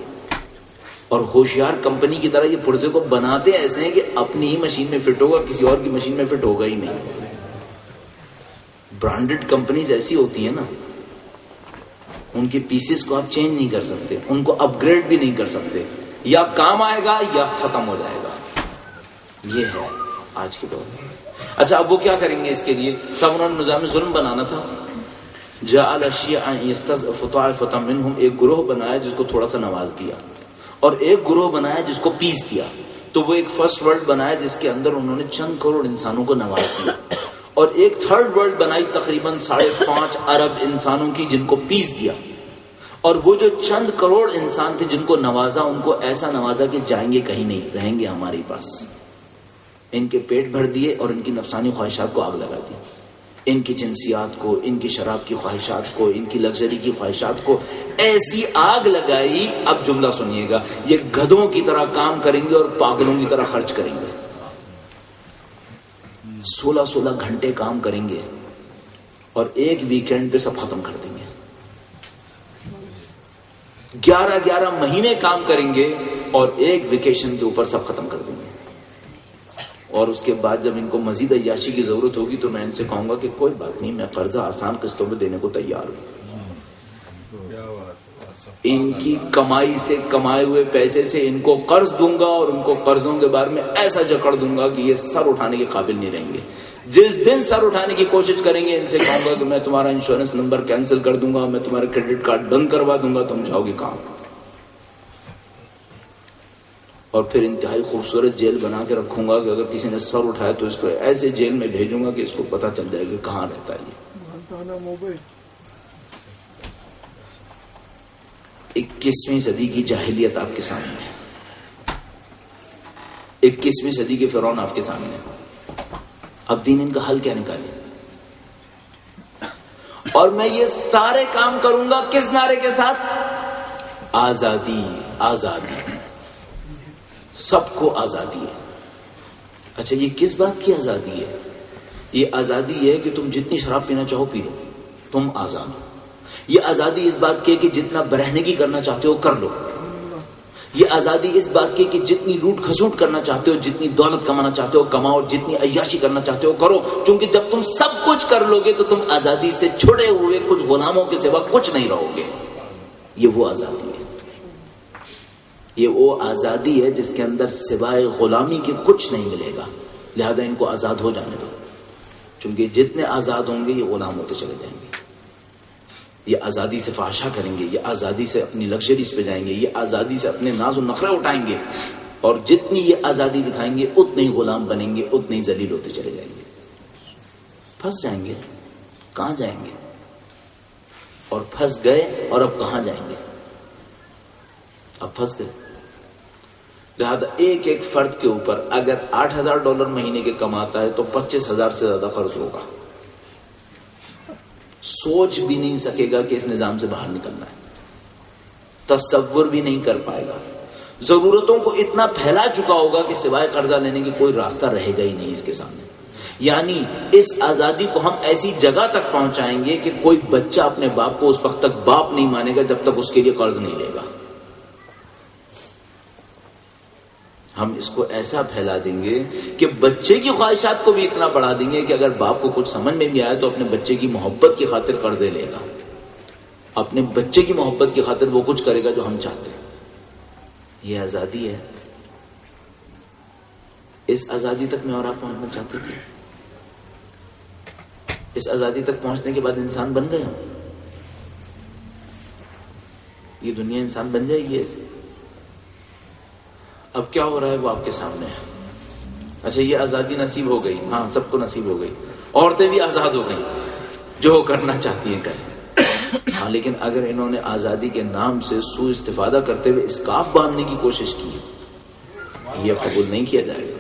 اور ہوشیار کمپنی کی طرح یہ پرزے کو بناتے ایسے ہیں کہ اپنی ہی مشین میں فٹ ہوگا، کسی اور کی مشین میں فٹ ہوگا ہی نہیں۔ برانڈڈ کمپنیز ایسی ہوتی ہیں نا، ان کے پیسز کو آپ چینج نہیں کر سکتے، ان کو اپ گریڈ بھی نہیں کر سکتے، یا کام آئے گا یا ختم ہو جائے گا۔ یہ ہے آج کے دور میں۔ اچھا، اب وہ کیا کریں گے اس کے لیے؟ سب انہوں نے نظام ظلم بنانا تھا۔ جعل شیعا یستضعف طائفة منهم، ایک گروہ بنایا جس کو تھوڑا سا نواز دیا، اور ایک گروہ بنایا جس کو پیس دیا۔ تو وہ ایک فرسٹ ورلڈ بنایا جس کے اندر انہوں نے چند کروڑ انسانوں کو نواز دیا، اور ایک تھرڈ ورلڈ بنائی تقریباً 5.5 ارب انسانوں کی جن کو پیس دیا۔ اور وہ جو چند کروڑ انسان تھے جن کو نوازا، ان کو ایسا نوازا کہ جائیں گے کہیں نہیں، رہیں گے ہمارے پاس۔ ان کے پیٹ بھر دیے اور ان کی نفسانی خواہشات کو آگ لگا دی، ان کی جنسیات کو، ان کی شراب کی خواہشات کو، ان کی لگژری کی خواہشات کو ایسی آگ لگائی۔ اب جملہ سنیے گا، یہ گدھوں کی طرح کام کریں گے اور پاگلوں کی طرح خرچ کریں گے، 16 گھنٹے کام کریں گے اور ایک ویکینڈ پہ سب ختم کر دیں گے۔ 11 مہینے کام کریں گے اور ایک ویکیشن کے اوپر سب ختم کر دیں گے۔ اور اس کے بعد جب ان کو مزید عیاشی کی ضرورت ہوگی تو میں ان سے کہوں گا کہ کوئی بات نہیں، میں قرضہ آسان قسطوں میں دینے کو تیار ہوں۔ ان کی کمائی سے، کمائے ہوئے پیسے سے ان کو قرض دوں گا، اور ان کو قرضوں کے بارے میں ایسا جکڑ دوں گا کہ یہ سر اٹھانے کے قابل نہیں رہیں گے۔ جس دن سر اٹھانے کی کوشش کریں گے، ان سے کہوں گا کہ میں تمہارا انشورنس نمبر کینسل کر دوں گا، میں تمہارا کریڈٹ کارڈ بند کروا دوں گا، تم جاؤ گے کہاں؟ اور پھر انتہائی خوبصورت جیل بنا کے رکھوں گا کہ اگر کسی نے سر اٹھایا تو اس کو ایسے جیل میں بھیجوں گا کہ اس کو پتہ چل جائے گا کہاں رہتا ہے۔ یہ 21ویں صدی کی جاہلیت آپ کے سامنے ہے، 21ویں صدی کے فرعون آپ کے سامنے ہے۔ اب دین ان کا حل کیا نکالے؟ اور میں یہ سارے کام کروں گا کس نعرے کے ساتھ؟ آزادی، آزادی، سب کو آزادی ہے۔ اچھا، یہ کس بات کی آزادی ہے؟ یہ آزادی ہے کہ تم جتنی شراب پینا چاہو پی لو، تم آزاد ہو۔ یہ آزادی اس بات کی ہے کہ جتنا برہنگی کرنا چاہتے ہو کر لو۔ یہ آزادی اس بات کی ہے کہ جتنی لوٹ کھسوٹ کرنا چاہتے ہو، جتنی دولت کمانا چاہتے ہو کماؤ، اور جتنی عیاشی کرنا چاہتے ہو کرو، کیونکہ جب تم سب کچھ کر لو گے تو تم آزادی سے چھڑے ہوئے کچھ غلاموں کے سوا کچھ نہیں رہو گے۔ یہ وہ آزادی ہے، یہ وہ آزادی ہے جس کے اندر سوائے غلامی کے کچھ نہیں ملے گا۔ لہذا ان کو آزاد ہو جانے دو، چونکہ جتنے آزاد ہوں گے یہ غلام ہوتے چلے جائیں گے۔ یہ آزادی سے فحشا کریں گے، یہ آزادی سے اپنی لگژریز پہ جائیں گے، یہ آزادی سے اپنے ناز و نخرے اٹھائیں گے، اور جتنی یہ آزادی دکھائیں گے اتنے ہی غلام بنیں گے، اتنے ہی ذلیل ہوتے چلے جائیں گے۔ پھنس جائیں گے، کہاں جائیں گے؟ اور پھنس گئے، اور اب کہاں جائیں گے؟ اب پھنس گئے۔ لہذا ایک ایک فرد کے اوپر اگر $8,000 مہینے کے کماتا ہے تو 25,000 سے زیادہ قرض ہوگا۔ سوچ بھی نہیں سکے گا کہ اس نظام سے باہر نکلنا ہے، تصور بھی نہیں کر پائے گا۔ ضرورتوں کو اتنا پھیلا چکا ہوگا کہ سوائے قرضہ لینے کی کوئی راستہ رہے گا ہی نہیں اس کے سامنے۔ یعنی اس آزادی کو ہم ایسی جگہ تک پہنچائیں گے کہ کوئی بچہ اپنے باپ کو اس وقت تک باپ نہیں مانے گا جب تک اس کے لیے قرض نہیں لے گا۔ ہم اس کو ایسا پھیلا دیں گے کہ بچے کی خواہشات کو بھی اتنا بڑھا دیں گے کہ اگر باپ کو کچھ سمجھ میں بھی آئے تو اپنے بچے کی محبت کی خاطر قرضے لے گا۔ اپنے بچے کی محبت کی خاطر وہ کچھ کرے گا جو ہم چاہتے ہیں. یہ آزادی ہے. اس آزادی تک میں اور آپ پہنچنا چاہتے تھے. اس آزادی تک پہنچنے کے بعد انسان بن گئے ہم. یہ دنیا انسان بن جائے گی ایسے. اب کیا ہو رہا ہے وہ آپ کے سامنے ہے. اچھا یہ آزادی نصیب ہو گئی, ہاں سب کو نصیب ہو گئی. عورتیں بھی آزاد ہو گئی, جو کرنا چاہتی ہیں کریں. ہاں لیکن اگر انہوں نے آزادی کے نام سے سوء استفادہ کرتے ہوئے اسکارف باندھنے کی کوشش کی, یہ قبول نہیں کیا جائے گا.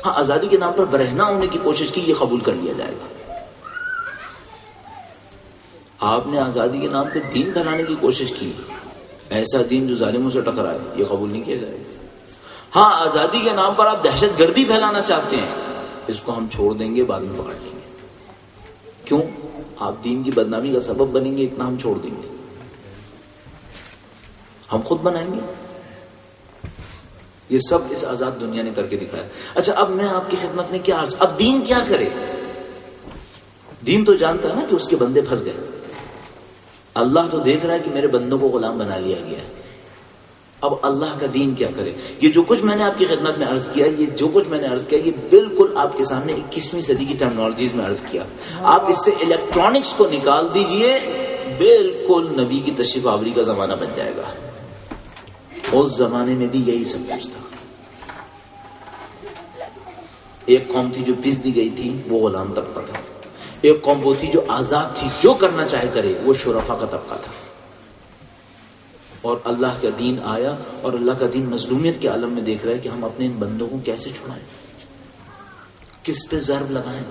ہاں آزادی کے نام پر برہنہ ہونے کی کوشش کی, یہ قبول کر لیا جائے گا. آپ نے آزادی کے نام پہ دین پھیلانے کی کوشش کی, ایسا دین جو ظالموں سے ٹکرائے, یہ قبول نہیں کیا جائے گا. ہاں آزادی کے نام پر آپ دہشت گردی پھیلانا چاہتے ہیں, اس کو ہم چھوڑ دیں گے, بعد میں پکڑ لیں گے. کیوں؟ آپ دین کی بدنامی کا سبب بنیں گے, اتنا ہم چھوڑ دیں گے. ہم خود بنائیں گے. یہ سب اس آزاد دنیا نے کر کے دکھایا. اچھا اب میں آپ کی خدمت میں کیا عرض, اب دین کیا کرے؟ دین تو جانتا ہے نا کہ اس کے بندے پھنس گئے. اللہ تو دیکھ رہا ہے کہ میرے بندوں کو غلام بنا لیا گیا ہے. اب اللہ کا دین کیا کرے؟ یہ جو کچھ میں نے آپ کی خدمت میں عرض کیا, یہ بالکل آپ کے سامنے 21ویں صدی کی ٹرمنالوجیز میں عرض کیا. آپ اس سے الیکٹرانکس کو نکال دیجئے, بالکل نبی کی تشریف آوری کا زمانہ بن جائے گا. اس زمانے میں بھی یہی سب کچھ تھا. ایک قوم تھی جو پس دی گئی تھی, وہ غلام طبقہ تھا. ایک قوم وہ تھی جو آزاد تھی, جو کرنا چاہے کرے, وہ شرفا کا طبقہ تھا. اور اللہ کا دین آیا, اور اللہ کا دین مظلومیت کے عالم میں دیکھ رہا ہے کہ ہم اپنے ان بندوں کو کیسے چھڑائیں, کس پہ ضرب لگائیں.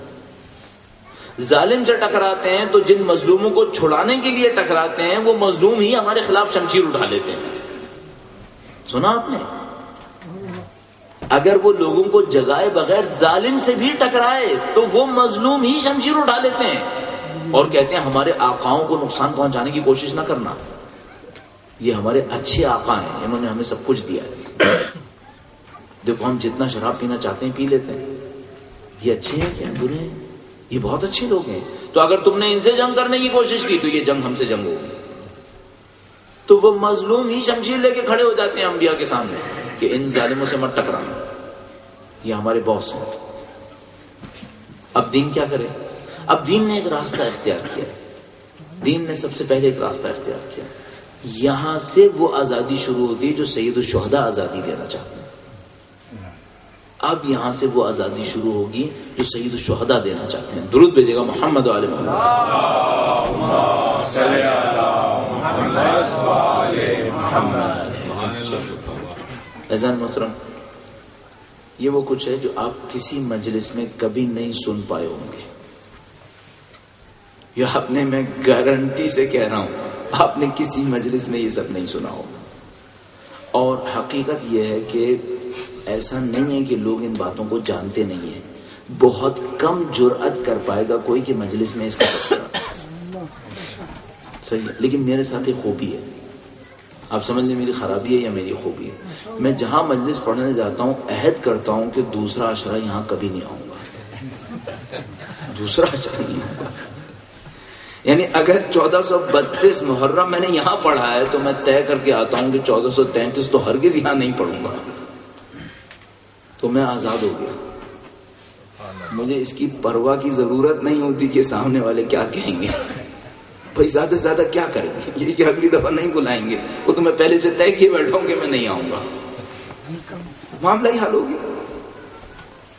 ظالم سے ٹکراتے ہیں تو جن مظلوموں کو چھڑانے کے لیے ٹکراتے ہیں, وہ مظلوم ہی ہمارے خلاف شمشیر اٹھا لیتے ہیں. سنا آپ نے؟ اگر وہ لوگوں کو جگائے بغیر ظالم سے بھی ٹکرائے تو وہ مظلوم ہی شمشیر اٹھا لیتے ہیں, اور کہتے ہیں ہمارے آقاؤں کو نقصان پہنچانے کی کوشش نہ کرنا. یہ ہمارے اچھے آقا ہیں, انہوں نے ہمیں سب کچھ دیا ہے. دیکھو ہم جتنا شراب پینا چاہتے ہیں پی لیتے ہیں. یہ اچھے ہیں کیا برے ہیں؟ یہ بہت اچھے لوگ ہیں. تو اگر تم نے ان سے جنگ کرنے کی کوشش کی تو یہ جنگ ہم سے جنگ ہوگی. تو وہ مظلوم ہی شمشیر لے کے کھڑے ہو جاتے ہیں انبیاء کے سامنے کہ ان ظالموں سے مت ٹکرانا, یہ ہمارے باس ہیں. اب دین کیا کرے؟ اب دین نے ایک راستہ اختیار کیا. دین نے سب سے پہلے ایک راستہ اختیار کیا. یہاں سے وہ آزادی شروع ہوتی ہے جو سید الشہداء آزادی دینا چاہتے ہیں. اب یہاں سے وہ آزادی شروع ہوگی جو سید الشہداء دینا چاہتے ہیں. درود بھیجے گا محمد و آل محمد. اذان محترم, یہ وہ کچھ ہے جو آپ کسی مجلس میں کبھی نہیں سن پائے ہوں گے. یہ آپ نے, میں گارنٹی سے کہہ رہا ہوں, آپ نے کسی مجلس میں یہ سب نہیں سنا ہوگا. اور حقیقت یہ ہے کہ ایسا نہیں ہے کہ لوگ ان باتوں کو جانتے نہیں ہیں. بہت کم جرأت کر پائے گا کوئی کہ مجلس میں اس کا تذکرہ. صحیح ہے, لیکن میرے ساتھ ایک خوبی ہے. آپ سمجھ لیں میری خرابی ہے یا میری خوبی ہے. میں جہاں مجلس پڑھنے جاتا ہوں عہد کرتا ہوں کہ دوسرا عشرہ یہاں کبھی نہیں آؤں گا. دوسرا عشرہ نہیں آؤں گا. یعنی اگر 1432 محرم میں نے یہاں پڑھا ہے تو میں طے کر کے آتا ہوں کہ 1433 تو ہرگز یہاں نہیں پڑھوں گا. تو میں آزاد ہو گیا. مجھے اس کی پرواہ کی ضرورت نہیں ہوتی کہ سامنے والے کیا کہیں گے. بھائی زیادہ سے زیادہ کیا کریں گے, یہ کہ اگلی دفعہ نہیں بلائیں گے, وہ تو میں پہلے سے طے کیے بیٹھا ہوں کہ میں نہیں آؤں گا. معاملہ ہی حل ہو گیا.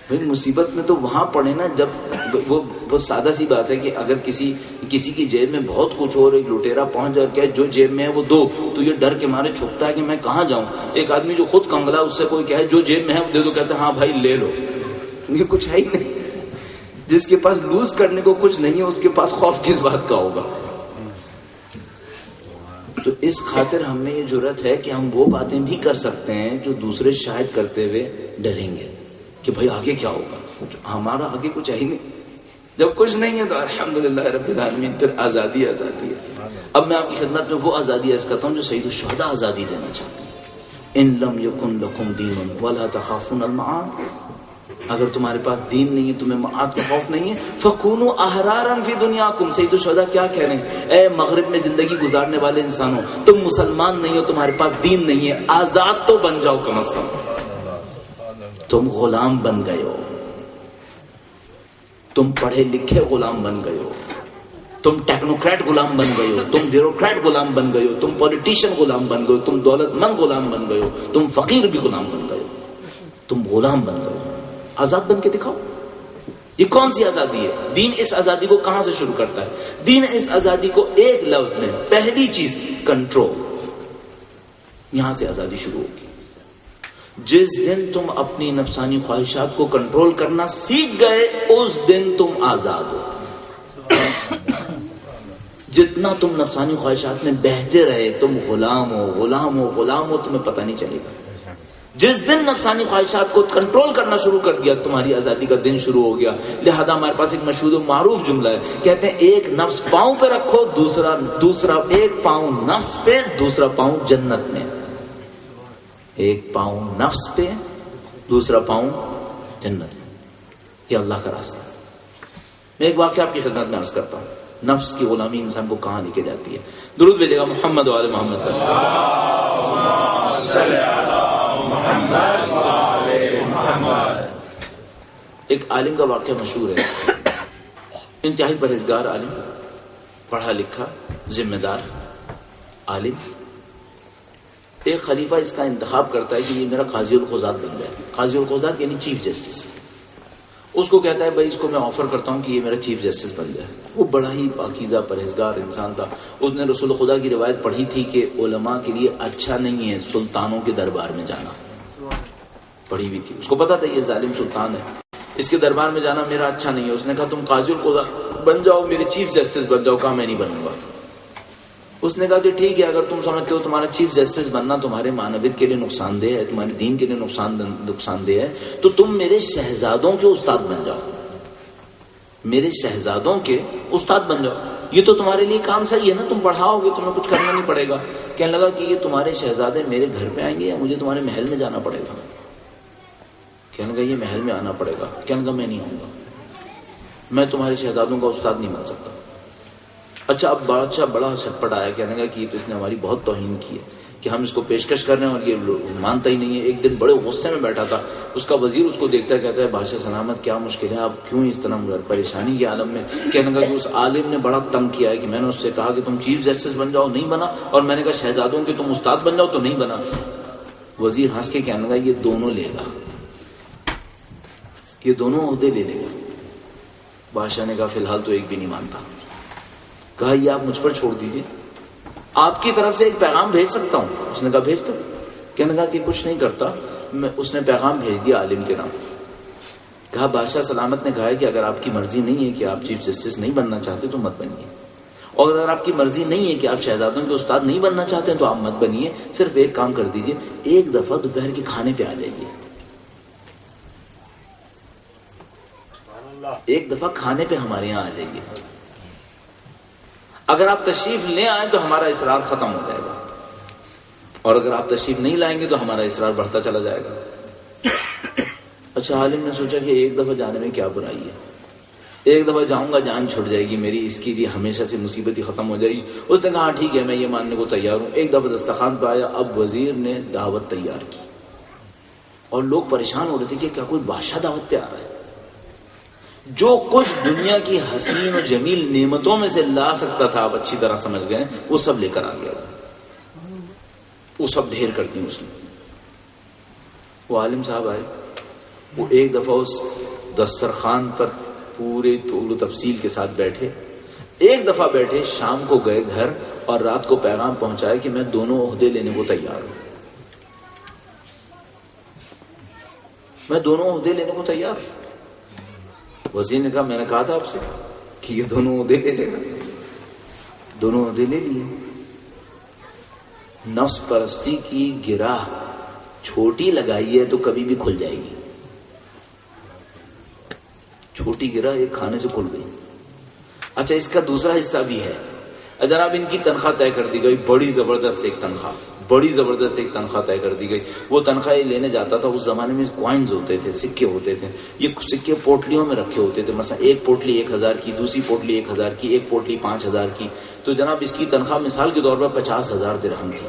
بھائی مصیبت میں تو وہاں پڑے نا جب وہ سادہ سی بات ہے کہ اگر کسی کی جیب میں بہت کچھ ہو اور ایک لٹیرا پہنچ جائے کہ جو جیب میں ہے وہ دو, تو یہ ڈر کے مارے چھپتا ہے کہ میں کہاں جاؤں. ایک آدمی جو خود کنگلا, اس سے کوئی کہے جو جیب میں ہے وہ دے دو, کہتا ہے ہاں بھائی لے لو. یہ کچھ ہے ہی نہیں. جس کے پاس لوز کرنے کو کچھ نہیں ہے اس کے پاس خوف کس بات کا ہوگا. تو اس خاطر ہم میں یہ جرأت ہے کہ ہم وہ باتیں بھی کر سکتے ہیں جو دوسرے شاید کرتے ہوئے ڈریں گے کہ بھائی آگے کیا ہوگا. ہمارا آگے کچھ ہے ہی نہیں. جب کچھ نہیں ہے تو الحمدللہ رب العالمین, پھر آزادی آزادی ہے. اب میں آپ کی خدمت میں وہ آزادی عرض کرتا ہوں جو سید الشہداء آزادی دینا چاہتے ہیں. ان لم یکن لکم دین ولا تخافون المعاد. اگر تمہارے پاس دین نہیں ہے، تمہیں معاد کا خوف نہیں ہے، فَكُونُوا أَحْرَارًا فِي دُنْيَاكُمْ. سید الشہداء کیا کہہ رہے ہیں؟ اے مغرب میں زندگی گزارنے والے انسانوں، تم مسلمان نہیں ہو، تمہارے پاس دین نہیں ہے، آزاد تو بن جاؤ کم از کم. تم غلام بن گئے ہو، تم پڑھے لکھے غلام بن گئے ہو، تم ٹیکنوکریٹ غلام بن گئے ہو، تم بیوروکریٹ غلام بن گئے ہو، تم پولیٹیشین غلام بن گئے ہو، تم دولت مند غلام بن گئے ہو، تم فقیر بھی غلام بن گئے ہو، تم غلام بن گئے ہو. آزاد بن کے دکھاؤ. یہ کون سی آزادی ہے؟ دین اس آزادی کو کہاں سے شروع کرتا ہے؟ دین اس آزادی کو ایک لفظ میں، پہلی چیز کنٹرول، یہاں سے آزادی شروع ہوگی. جس دن تم اپنی نفسانی خواہشات کو کنٹرول کرنا سیکھ گئے، اس دن تم آزاد ہو. جتنا تم نفسانی خواہشات میں بہتے رہے، تم غلام ہو، غلام ہو، غلام ہو، تمہیں پتہ نہیں چلے گا. جس دن نفسانی خواہشات کو کنٹرول کرنا شروع کر دیا، تمہاری آزادی کا دن شروع ہو گیا. لہذا ہمارے پاس ایک مشہور و معروف جملہ ہے، کہتے ہیں ایک نفس پاؤں پہ رکھو، دوسرا ایک پاؤں نفس پہ، دوسرا پاؤں جنت میں. ایک پاؤں نفس پہ، دوسرا پاؤں جنت میں. یہ اللہ کا راستہ. میں ایک واقعہ آپ کی خدمت میں عرض کرتا ہوں. نفس کی غلامی انسان کو کہاں لے کے جاتی ہے؟ درود بھیجے گا محمد و آل محمد پر. ایک عالم کا واقعہ مشہور ہے، انتہائی پرہیزگار عالم، پڑھا لکھا، ذمہ دار عالم. ایک خلیفہ اس کا انتخاب کرتا ہے کہ یہ میرا قاضی القضات بن جائے. قاضی القضات یعنی چیف جسٹس. اس کو کہتا ہے بھائی اس کو میں آفر کرتا ہوں کہ یہ میرا چیف جسٹس بن جائے. وہ بڑا ہی پاکیزہ پرہیزگار انسان تھا. اس نے رسول خدا کی روایت پڑھی تھی کہ علماء کے لیے اچھا نہیں ہے سلطانوں کے دربار میں جانا. پڑھی ہوئی تھی. اس کو پتا تھا یہ ظالم سلطان ہے، اس کے دربار میں جانا میرا اچھا نہیں ہے. اس نے کہا تم قاضی القضات بن جاؤ، میرے چیف جسٹس بن جاؤ. کہا میں نہیں بنوں گا. اس نے کہا کہ ٹھیک ہے، اگر تم سمجھتے ہو تمہارا چیف جسٹس بننا تمہارے معنویت کے لیے نقصان دہ ہے، تمہارے دین کے لیے نقصان دہ ہے، تو تم میرے شہزادوں کے استاد بن جاؤ. میرے شہزادوں کے استاد بن جاؤ. یہ تو تمہارے لیے کام صحیح ہے نا، تم پڑھاؤ گے، تمہیں کچھ کرنا نہیں پڑے گا. کہنے لگا کہ یہ تمہارے شہزادے میرے گھر پہ آئیں گے یا مجھے تمہارے محل میں جانا پڑے گا؟ کہنے لگا یہ محل میں آنا پڑے گا. کہنے لگا میں نہیں آؤں گا، میں تمہارے شہزادوں کا استاد نہیں بن سکتا. اچھا اب بادشاہ بڑا چھٹپٹ آیا، کہنے لگا کہ یہ تو اس نے ہماری بہت توہین کی ہے کہ ہم اس کو پیشکش کر رہے ہیں اور یہ مانتا ہی نہیں ہے. ایک دن بڑے غصے میں بیٹھا تھا. اس کا وزیر اس کو دیکھتا ہے، کہتا ہے بادشاہ سلامت کیا مشکل ہے، آپ کیوں اس طرح پریشانی کے عالم میں؟ کہنے لگا کہ اس عالم نے بڑا تنگ کیا ہے کہ میں نے اس سے کہا کہ تم چیف جسٹس بن جاؤ، نہیں بنا، اور میں نے کہا شہزادوں کے تم استاد بن جاؤ تو نہیں بنا. وزیر ہنس کے کہنے لگا یہ دونوں لے گا، یہ دونوں عہدے لے لے گا. بادشاہ نے کہا فی الحال تو ایک بھی نہیں مانتا. کہا یہ آپ مجھ پر چھوڑ دیجیے، آپ کی طرف سے ایک پیغام بھیج سکتا ہوں. اس نے کہا بھیج دو. کہنے لگا کہ کچھ نہیں کرتا. اس نے پیغام بھیج دیا عالم کے نام. کہا بادشاہ سلامت نے کہا ہے کہ اگر آپ کی مرضی نہیں ہے کہ آپ چیف جسٹس نہیں بننا چاہتے تو مت بنیے، اور اگر آپ کی مرضی نہیں ہے کہ آپ شہزادوں کے استاد نہیں بننا چاہتے ہیں تو آپ مت بنیے. صرف ایک کام کر دیجیے، ایک دفعہ دوپہر کے کھانے پہ آ جائیے. ایک دفعہ کھانے پہ ہمارے یہاں آ جائیے. اگر آپ تشریف لے آئیں تو ہمارا اصرار ختم ہو جائے گا، اور اگر آپ تشریف نہیں لائیں گے تو ہمارا اصرار بڑھتا چلا جائے گا. اچھا عالم نے سوچا کہ ایک دفعہ جانے میں کیا برائی ہے، ایک دفعہ جاؤں گا جان چھوٹ جائے گی میری، اس کی لیے ہمیشہ سے مصیبت ہی ختم ہو جائے گی. اس نے کہا ٹھیک ہے میں یہ ماننے کو تیار ہوں. ایک دفعہ دسترخوان پہ آیا. اب وزیر نے دعوت تیار کی اور لوگ پریشان ہو رہے تھے کہ کیا کوئی بادشاہ دعوت پہ آ رہا ہے. جو کچھ دنیا کی حسین و جمیل نعمتوں میں سے لا سکتا تھا، آپ اچھی طرح سمجھ گئے، وہ سب لے کر آ گیا. وہ سب ڈھیر کر دی اس نے. وہ عالم صاحب آئے، وہ ایک دفعہ اس دسترخوان پر پورے طول و تفصیل کے ساتھ بیٹھے. ایک دفعہ بیٹھے، شام کو گئے گھر اور رات کو پیغام پہنچایا کہ میں دونوں عہدے لینے کو تیار ہوں. میں دونوں عہدے لینے کو تیار ہوں. وزیر نے کہا میں نے کہا تھا آپ سے کہ یہ دونوں عہدے لے لے گا. دونوں عہدے لے لیے. نفس پرستی کی گراہ چھوٹی لگائی ہے تو کبھی بھی کھل جائے گی. چھوٹی گراہ ایک کھانے سے کھل گئی. اچھا اس کا دوسرا حصہ بھی ہے. جناب ان کی تنخواہ طے کر دی گئی، بڑی زبردست ایک تنخواہ طے کر دی گئی. وہ تنخواہ لینے جاتا تھا. اس زمانے میں کوائنز ہوتے تھے، سکے ہوتے تھے. یہ سکے پوٹلیوں میں رکھے ہوتے تھے. مثلا ایک پوٹلی 1000 کی، دوسری پوٹلی 1000 کی، ایک پوٹلی 5000 کی. تو جناب اس کی تنخواہ مثال کے طور پر 50,000 درہم تھی.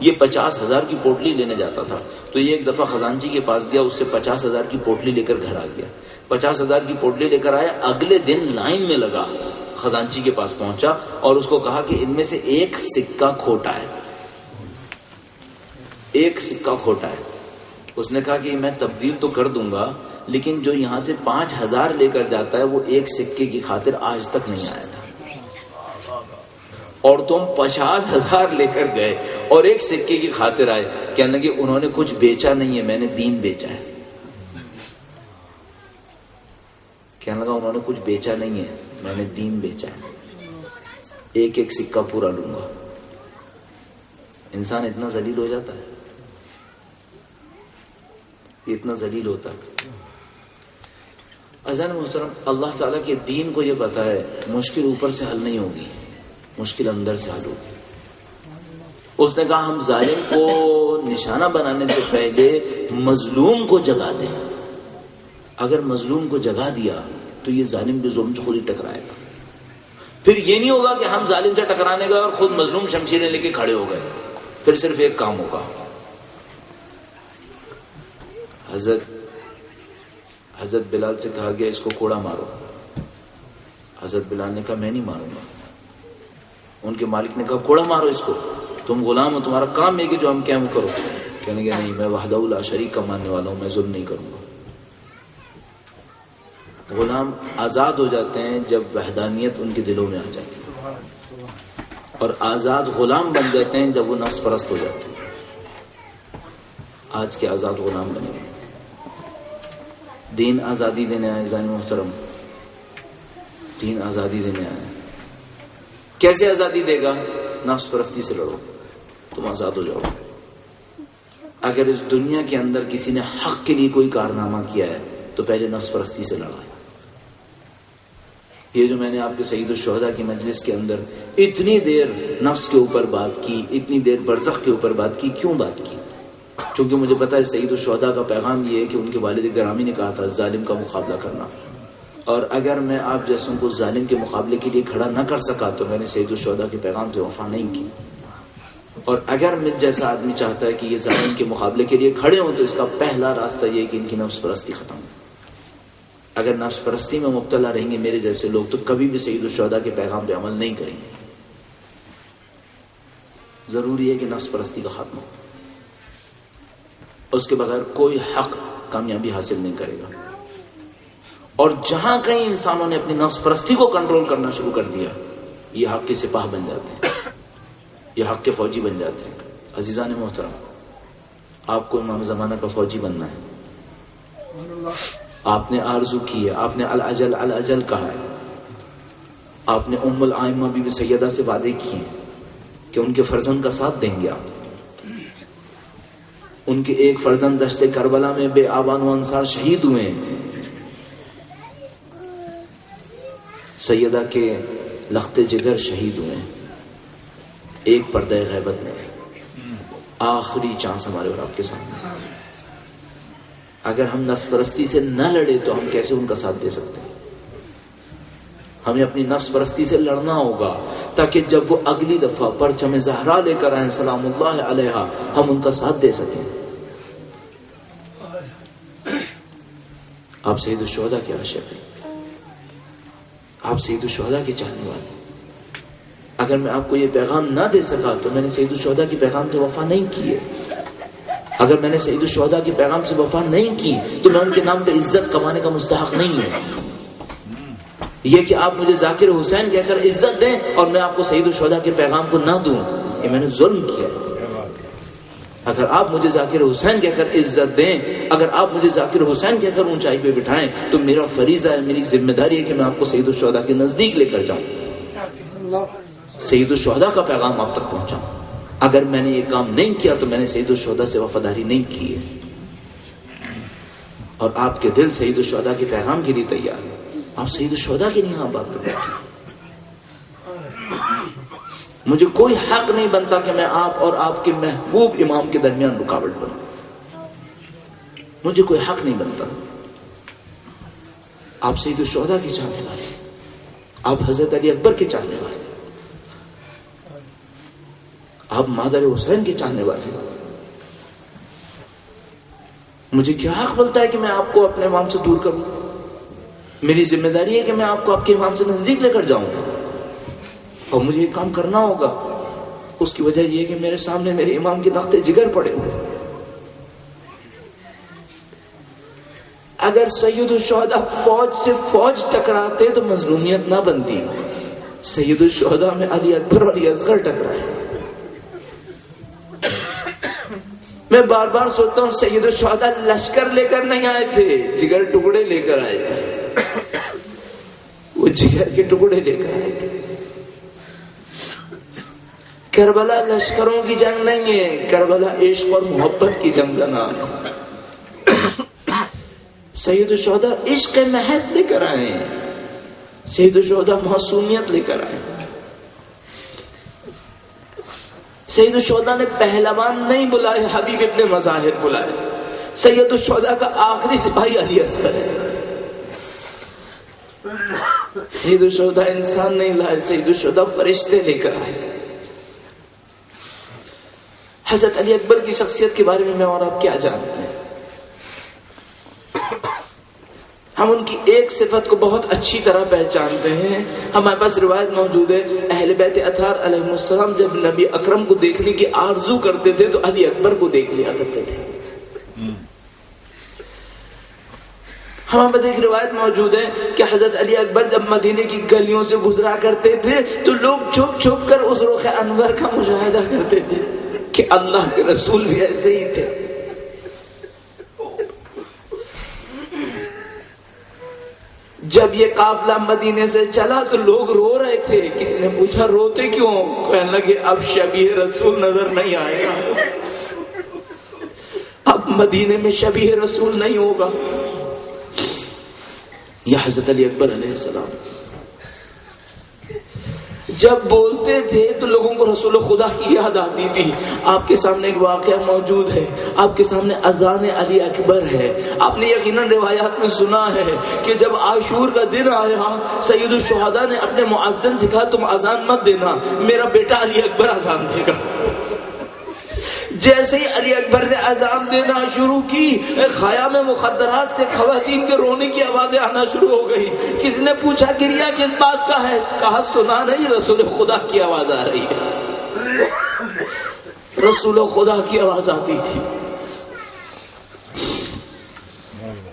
یہ 50,000 کی پوٹلی لینے جاتا تھا. تو یہ ایک دفعہ خزانچی کے پاس گیا، اس سے 50,000 کی پوٹلی لے کر گھر آ گیا. 50,000 کی پوٹلی لے کر آیا. اگلے دن لائن میں لگا، خزانچی کے پاس پہنچا اور اس کو کہا کہ ان میں سے ایک سکہ کھوٹا ہے، ایک سکہ کھوٹا ہے. اس نے کہا کہ میں تبدیل تو کر دوں گا، لیکن جو یہاں سے 5,000 لے کر جاتا ہے وہ ایک سکے کی خاطر آج تک نہیں آیا تھا، اور تم 50,000 لے کر گئے اور ایک سکے کی خاطر آئے. کہنے لگے انہوں نے کچھ بیچا نہیں ہے، میں نے دین بیچا ہے. کہنے لگا انہوں نے کچھ بیچا نہیں ہے، میں نے دین بیچا ہے. ایک ایک سکہ پورا لوں گا. انسان اتنا ذلیل ہو جاتا ہے، اتنا ذلیل ہوتا ہے. عزیزان محترم، اللہ تعالیٰ کے دین کو یہ پتا ہے مشکل اوپر سے حل نہیں ہوگی، مشکل اندر سے حل ہوگی. اس نے کہا ہم ظالم کو نشانہ بنانے سے پہلے مظلوم کو جگا دیں. اگر مظلوم کو جگا دیا تو یہ ظالم بھی ظلم سے خود ہی ٹکرائے گا. پھر یہ نہیں ہوگا کہ ہم ظالم سے ٹکرانے گئے اور خود مظلوم شمشیریں لے کے کھڑے ہو گئے. پھر صرف ایک کام ہوگا. حضرت بلال سے کہا گیا اس کو کوڑا مارو. حضرت بلال نے کہا میں نہیں ماروں گا. ان کے مالک نے کہا کوڑا مارو اس کو، تم غلام ہو، تمہارا کام ہے کہ جو ہم کیا کرو. کہنے گیا نہیں، میں وحدہ لا شریک کا ماننے والا ہوں، میں ظلم نہیں کروں گا. غلام آزاد ہو جاتے ہیں جب وحدانیت ان کے دلوں میں آ جاتی ہے، اور آزاد غلام بن جاتے ہیں جب وہ نفس پرست ہو جاتے ہیں. آج کے آزاد غلام بنے گئے. دین آزادی دینے آئے. زین محترم، دین آزادی دینے آئے. کیسے آزادی دے گا؟ نفس پرستی سے لڑو، تم آزاد ہو جاؤ. اگر اس دنیا کے اندر کسی نے حق کے لیے کوئی کارنامہ کیا ہے تو پہلے نفس پرستی سے لڑا. یہ جو میں نے آپ کے سید الشہداء کی مجلس کے اندر اتنی دیر نفس کے اوپر بات کی، اتنی دیر برزخ کے اوپر بات کی، کیوں بات کی؟ چونکہ مجھے پتا ہے سید الشہداء کا پیغام یہ ہے کہ ان کے والد گرامی نے کہا تھا ظالم کا مقابلہ کرنا، اور اگر میں آپ جیسوں کو ظالم کے مقابلے کے لیے کھڑا نہ کر سکا تو میں نے سید الشہداء کے پیغام سے وفا نہیں کی. اور اگر مجھ جیسا آدمی چاہتا ہے کہ یہ ظالم کے مقابلے کے لیے کھڑے ہوں تو اس کا پہلا راستہ یہ ہے کہ ان کی نفس پرستی ختم ہو. اگر نفس پرستی میں مبتلا رہیں گے میرے جیسے لوگ تو کبھی بھی سید الشہداء کے پیغام پہ عمل نہیں کریں گے. ضروری ہے کہ نفس پرستی کا خاتمہ ہو، اس کے بغیر کوئی حق کامیابی حاصل نہیں کرے گا. اور جہاں کہیں انسانوں نے اپنی نفس پرستی کو کنٹرول کرنا شروع کر دیا، یہ حق کے سپاہ بن جاتے ہیں، یہ حق کے فوجی بن جاتے ہیں. عزیزان محترم، آپ کو امام زمانہ کا فوجی بننا ہے. آپ نے آرزو کی ہے، آپ نے العجل العجل کہا ہے، آپ نے ام الائمہ بی بی سیدہ سے وعدے کیے کہ ان کے فرزند کا ساتھ دیں گے. آپ ان کے ایک فرزند دشت کربلا میں بے آبان و انصار شہید ہوئے. سیدہ کے لخت جگر شہید ہوئے ایک پردہ غیبت میں. آخری چانس ہمارے اور آپ کے سامنے. اگر ہم نفس پرستی سے نہ لڑے تو ہم کیسے ان کا ساتھ دے سکتے ہیں؟ ہمیں اپنی نفس پرستی سے لڑنا ہوگا تاکہ جب وہ اگلی دفعہ پرچم زہرا لے کر آئیں سلام اللہ علیہا ہم ان کا ساتھ دے سکیں. آپ سید الشہداء کے عاشق ہیں، آپ سید الشہداء کے چاہنے والے. اگر میں آپ کو یہ پیغام نہ دے سکا تو میں نے سید الشہداء کے پیغام سے وفا نہیں کی ہے. اگر میں نے سید الشہداء کے پیغام سے وفا نہیں کی تو میں ان کے نام پہ عزت کمانے کا مستحق نہیں ہوں. یہ کہ آپ مجھے ذاکر حسین کہہ کر عزت دیں اور میں آپ کو سید الشہداء کے پیغام کو نہ دوں، یہ میں نے ظلم کیا. اگر آپ مجھے ذاکر حسین کہہ کر عزت دیں، اگر آپ مجھے ذاکر حسین کہہ کر اونچائی پہ بٹھائیں تو میرا فریضہ ہے، میری ذمہ داری ہے کہ میں آپ کو سید الشہداء کے نزدیک لے کر جاؤں، سید الشہداء کا پیغام آپ تک پہنچاؤں. اگر میں نے یہ کام نہیں کیا تو میں نے سید الشہداء سے وفاداری نہیں کی ہے. اور آپ کے دل سید الشہداء کے پیغام کے لیے تیار ہے، آپ سید الشہداء کے نہیں بات کرتے. مجھے کوئی حق نہیں بنتا کہ میں آپ اور آپ کے محبوب امام کے درمیان رکاوٹ بنوں. مجھے کوئی حق نہیں بنتا. آپ سید الشہداء کے چاہنے والے، آپ حضرت علی اکبر کے چاہنے والے، آپ مادر حسین کے چاہنے والے. مجھے کیا حق بنتا ہے کہ میں آپ کو اپنے امام سے دور کروں؟ میری ذمہ داری ہے کہ میں آپ کو آپ کے امام سے نزدیک لے کر جاؤں، اور مجھے یہ کام کرنا ہوگا. اس کی وجہ یہ کہ میرے سامنے میرے امام کے لخت جگر پڑے ہوئے. اگر سید الشہداء فوج سے فوج ٹکراتے تو مظلومیت نہ بنتی. سید الشہداء میں علی اکبر اور علی اصغر ٹکرائے. میں بار بار سوچتا ہوں سید الشہداء لشکر لے کر نہیں آئے تھے، جگر ٹکڑے لے کر آئے تھے. وہ جگر کے ٹکڑے لے کر آئے تھے. کربلا لشکروں کی جنگ نہیں ہے، کربلا عشق اور محبت کی جنگ کا نام ہے. سید الشہداء عشق محض لے کر آئے ہیں، سید الشہداء معصومیت لے کر آئے. سید الشہداء نے پہلوان نہیں بلائے، حبیب ابن مظاہر بلائے. سید الشہداء کا آخری سپاہی علی اصغر ہے. سید الشہداء انسان نہیں لائے، سید الشہداء فرشتے لے کر آئے. حضرت علی اکبر کی شخصیت کے بارے میں اور آپ کیا جانتے ہیں؟ ہم ان کی ایک صفت کو بہت اچھی طرح پہچانتے ہیں. ہمارے پاس روایت موجود ہے، اہل بیت اطہار علیہ السلام جب نبی اکرم کو دیکھنے کی آرزو کرتے تھے تو علی اکبر کو دیکھ لیا کرتے تھے. ہمارے پاس ایک روایت موجود ہے کہ حضرت علی اکبر جب مدینے کی گلیوں سے گزرا کرتے تھے تو لوگ چھپ چھپ کر اس رخ انور کا مشاہدہ کرتے تھے کہ اللہ کے رسول بھی ایسے ہی تھے. جب یہ قافلہ مدینے سے چلا تو لوگ رو رہے تھے. کسی نے پوچھا روتے کیوں؟ کہنے لگے اب شبیہ رسول نظر نہیں آئے گا، اب مدینے میں شبیہ رسول نہیں ہوگا. یہ حضرت علی اکبر علیہ السلام جب بولتے تھے تو لوگوں کو رسول خدا کی یاد آتی تھی. آپ کے سامنے ایک واقعہ موجود ہے، آپ کے سامنے اذان علی اکبر ہے. آپ نے یقیناً روایات میں سنا ہے کہ جب عاشور کا دن آیا سید الشہداء نے اپنے مؤذن سے کہا تم اذان مت دینا، میرا بیٹا علی اکبر اذان دے گا. جیسے ہی علی اکبر نے اذان دینا شروع کی، خیام مخدرات سے خواتین کے رونے کی آوازیں آنا شروع ہو گئی. کسی نے پوچھا گریا کس بات کا ہے؟ کہا سنا نہیں، رسول خدا کی آواز آ رہی ہے. رسول خدا کی آواز آتی تھی.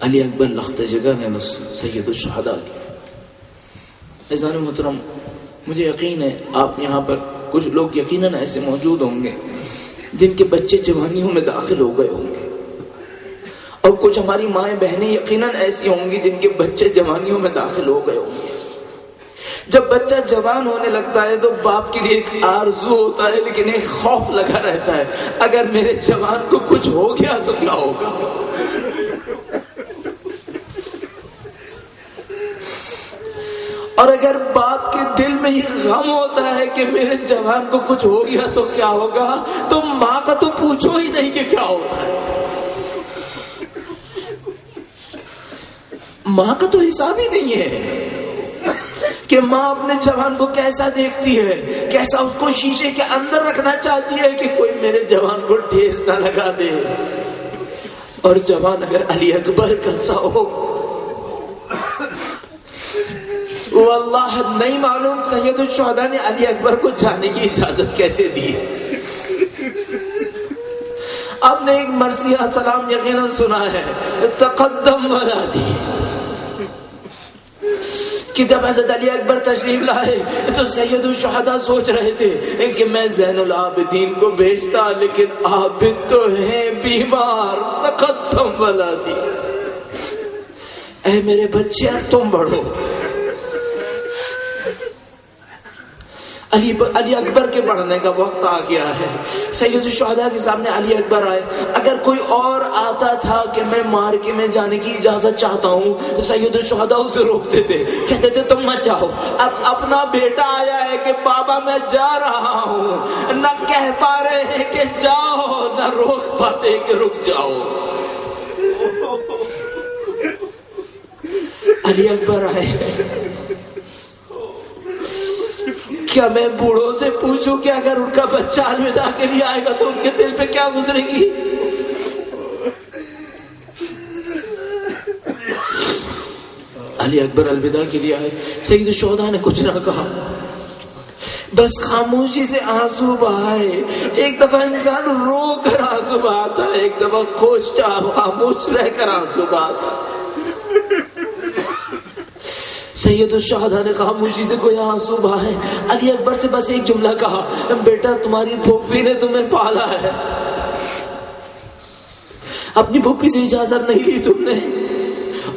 علی اکبر لخت جگر ہے سید الشہداء کی. عزیزان محترم، مجھے یقین ہے آپ یہاں پر کچھ لوگ یقیناً ایسے موجود ہوں گے جن کے بچے جوانیوں میں داخل ہو گئے ہوں گے، اور کچھ ہماری مائیں بہنیں یقیناً ایسی ہوں گی جن کے بچے جوانیوں میں داخل ہو گئے ہوں گے. جب بچہ جوان ہونے لگتا ہے تو باپ کے لیے ایک آرزو ہوتا ہے، لیکن ایک خوف لگا رہتا ہے اگر میرے جوان کو کچھ ہو گیا تو کیا ہوگا. اور اگر باپ کے دل میں یہ غم ہوتا ہے کہ میرے جوان کو کچھ ہو گیا تو کیا ہوگا، تو ماں کا تو پوچھو ہی نہیں کہ کیا ہوتا ہے. ماں کا تو حساب ہی نہیں ہے کہ ماں اپنے جوان کو کیسا دیکھتی ہے، کیسا اس کو شیشے کے اندر رکھنا چاہتی ہے کہ کوئی میرے جوان کو ٹھیس نہ لگا دے. اور جوان اگر علی اکبر کا سا ہو، واللہ نہیں معلوم سید الشہداء نے علی اکبر کو جانے کی اجازت کیسے دی. آپ نے ایک مرثیہ سلام یقیناً سنا ہے، تقدم ولادی، کہ جب حضرت علی اکبر تشریف لائے تو سید الشہداء سوچ رہے تھے کہ میں زین العابدین کو بھیجتا، لیکن عابد تو ہیں بیمار. تقدم ولادی، اے میرے بچے تم بڑھو. علی اکبر کے بڑھنے کا وقت آ گیا ہے. سید الشہداء کے سامنے علی اکبر آئے. اگر کوئی اور آتا تھا کہ میں مارکے میں جانے کی اجازت چاہتا ہوں تو سید الشہداء اسے روکتے تھے, کہتے تھے تم مت جاؤ. اب اپنا بیٹا آیا ہے کہ بابا میں جا رہا ہوں, نہ کہہ پا رہے ہیں کہ جاؤ, نہ روک پاتے کہ رک جاؤ. علی اکبر آئے. کیا میں بوڑھوں سے پوچھوں کہ اگر ان کا بچہ الوداع کے لیے آئے گا تو ان کے دل پہ کیا گزرے گی؟ علی اکبر الوداع کے لیے آئے. سید الشہداء نے کچھ نہ کہا, بس خاموشی سے آنسو بہائے. ایک دفعہ انسان رو کر آنسو بہاتا ہے, ایک دفعہ خاموش رہ کر آنسو بہاتا. سید الشہداء نے خاموشی سے کوئی آنسو بہائے. علی اکبر سے بس ایک جملہ کہا, بیٹا تمہاری پھوپھی نے تمہیں پالا ہے, اپنی پھوپھی سے اجازت نہیں لی تم نے,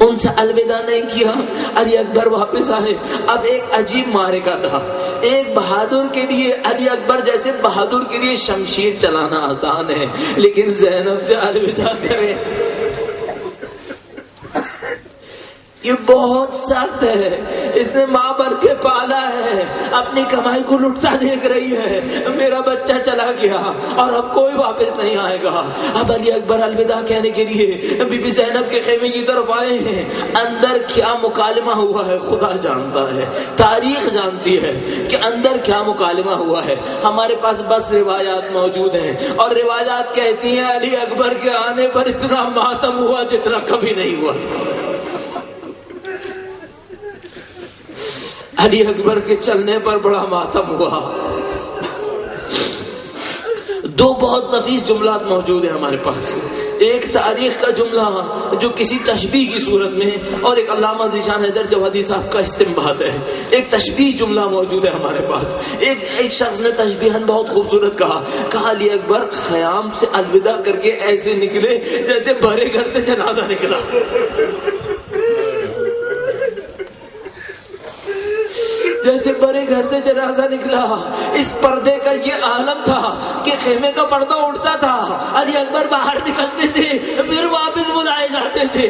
ان سے الوداع نہیں کیا. علی اکبر واپس آئے. اب ایک عجیب معرکہ تھا. ایک بہادر کے لیے, علی اکبر جیسے بہادر کے لیے شمشیر چلانا آسان ہے, لیکن زینب سے الوداع کرے یہ بہت سخت ہے. اس نے ماں بن کے پالا ہے, اپنی کمائی کو لٹتا دیکھ رہی ہے. میرا بچہ چلا گیا اور اب کوئی واپس نہیں آئے گا. اب علی اکبر الوداع کہنے کے لیے بی بی زینب کے خیمے کی طرف آئے ہیں. اندر کیا مکالمہ ہوا ہے خدا جانتا ہے, تاریخ جانتی ہے کہ اندر کیا مکالمہ ہوا ہے. ہمارے پاس بس روایات موجود ہیں, اور روایات کہتی ہیں علی اکبر کے آنے پر اتنا ماتم ہوا جتنا کبھی نہیں ہوا. علی اکبر کے چلنے پر بڑا ماتم ہوا. دو بہت نفیس جملات موجود ہیں ہمارے پاس. ایک تاریخ کا جملہ جو کسی تشبیہ کی صورت میں, اور ایک علامہ ذیشان حیدر جوادی صاحب کا استنباط ہے. ایک تشبیہ جملہ موجود ہے ہمارے پاس. ایک شخص نے تشبیہاً بہت خوبصورت کہا علی اکبر خیام سے الوداع کر کے ایسے نکلے جیسے بھرے گھر سے جنازہ نکلا. جیسے بڑے گھر سے جنازہ نکلا. اس پردے کا یہ عالم تھا کہ خیمے کا پردہ اٹھتا تھا, علی اکبر باہر نکلتے تھے, پھر واپس بلائے جاتے تھے.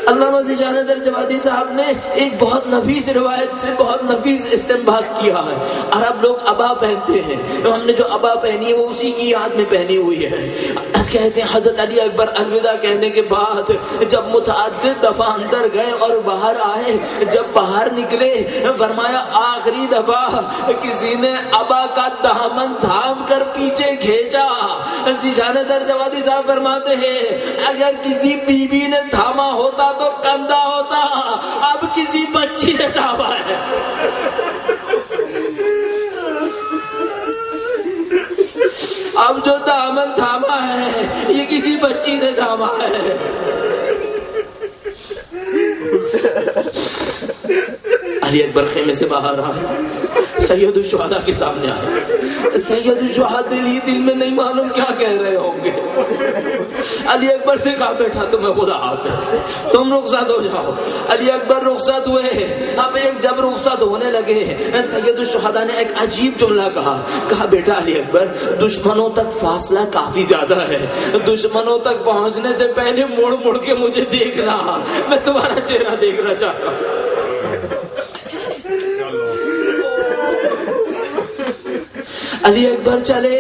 علامہ ذیشان حیدر جوادی صاحب نے ایک بہت نفیس روایت سے بہت نفیس استنباط کیا ہے. عرب لوگ عبا پہنتے ہیں, ہم نے جو عبا پہنی ہے وہ اسی کی یاد میں پہنی ہوئی ہے. کہتے ہیں حضرت علی اکبر الوداع کہنے کے بعد جب متعدد دفعہ اندر گئے اور باہر آئے, جب باہر نکلے فرمایا آخری دفعہ کسی نے عبا کا دامن تھام کر پیچھے کھینچا. ذیشان حیدر جوادی صاحب فرماتے ہیں اگر کسی بیوی نے تھاما ہوتا تو کندھا ہوتا, اب کسی بچی نے تھاما ہے. اب جو دامن تھاما ہے یہ کسی بچی نے تھاما ہے. علی اکبر خیمے سے باہر آئے, سید الشہداء کے سامنے آئے. سید الشہداء دل میں نہیں معلوم کیا کہہ رہے ہوں گے. علی اکبر سے کہا بیٹھا تمہیں خدا حافظ, تم رخصت ہو جاؤ. علی اکبر رخصت ہوئے. اب جب رخصت ہونے لگے سید الشہداء نے ایک عجیب جملہ کہا بیٹا علی اکبر دشمنوں تک فاصلہ کافی زیادہ ہے, دشمنوں تک پہنچنے سے پہلے مڑ مڑ کے مجھے دیکھنا, میں تمہارا چہرہ دیکھنا چاہتا ہوں. علی اکبر چلے,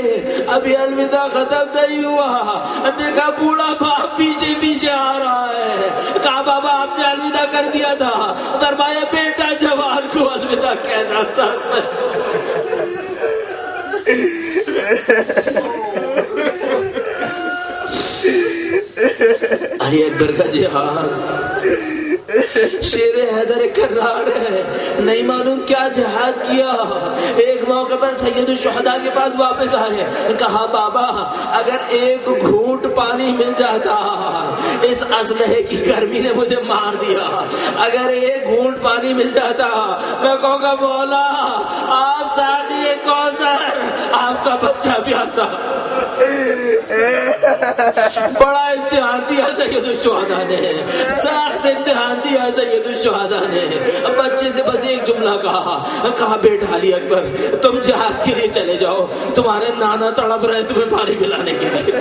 ابھی الوداع ختم نہیں ہوا, دیکھا بوڑھا باپ پیچھے پیچھے آ رہا ہے. کہا بابا آپ نے الوداع کر دیا تھا. فرمایا بیٹا جوان کو الوداع کہنا سخت ہے. علی اکبر کا جہاد شیر حیدر کرار ہے, نہیں معلوم کیا جہاد کیا. ایک موقع پر سید الشہداء کے پاس واپس آئے, کہا بابا اگر ایک گھونٹ پانی مل جاتا, اس اسلحے کی گرمی نے مجھے مار دیا, اگر ایک گھونٹ پانی مل جاتا میں کہوں گا مولا آپ ساتھی کوثر, آپ کا بچہ پیاسا. بڑا امتحان دیا سید الشہداء نے, سخت امتحان دیا سید الشہداء نے بچے سے بس ایک جملہ کہا بیٹا علی اکبر تم جہاد کے لیے چلے جاؤ، تمہارے نانا تڑپ رہے ہیں تمہیں پانی پلانے کے لیے۔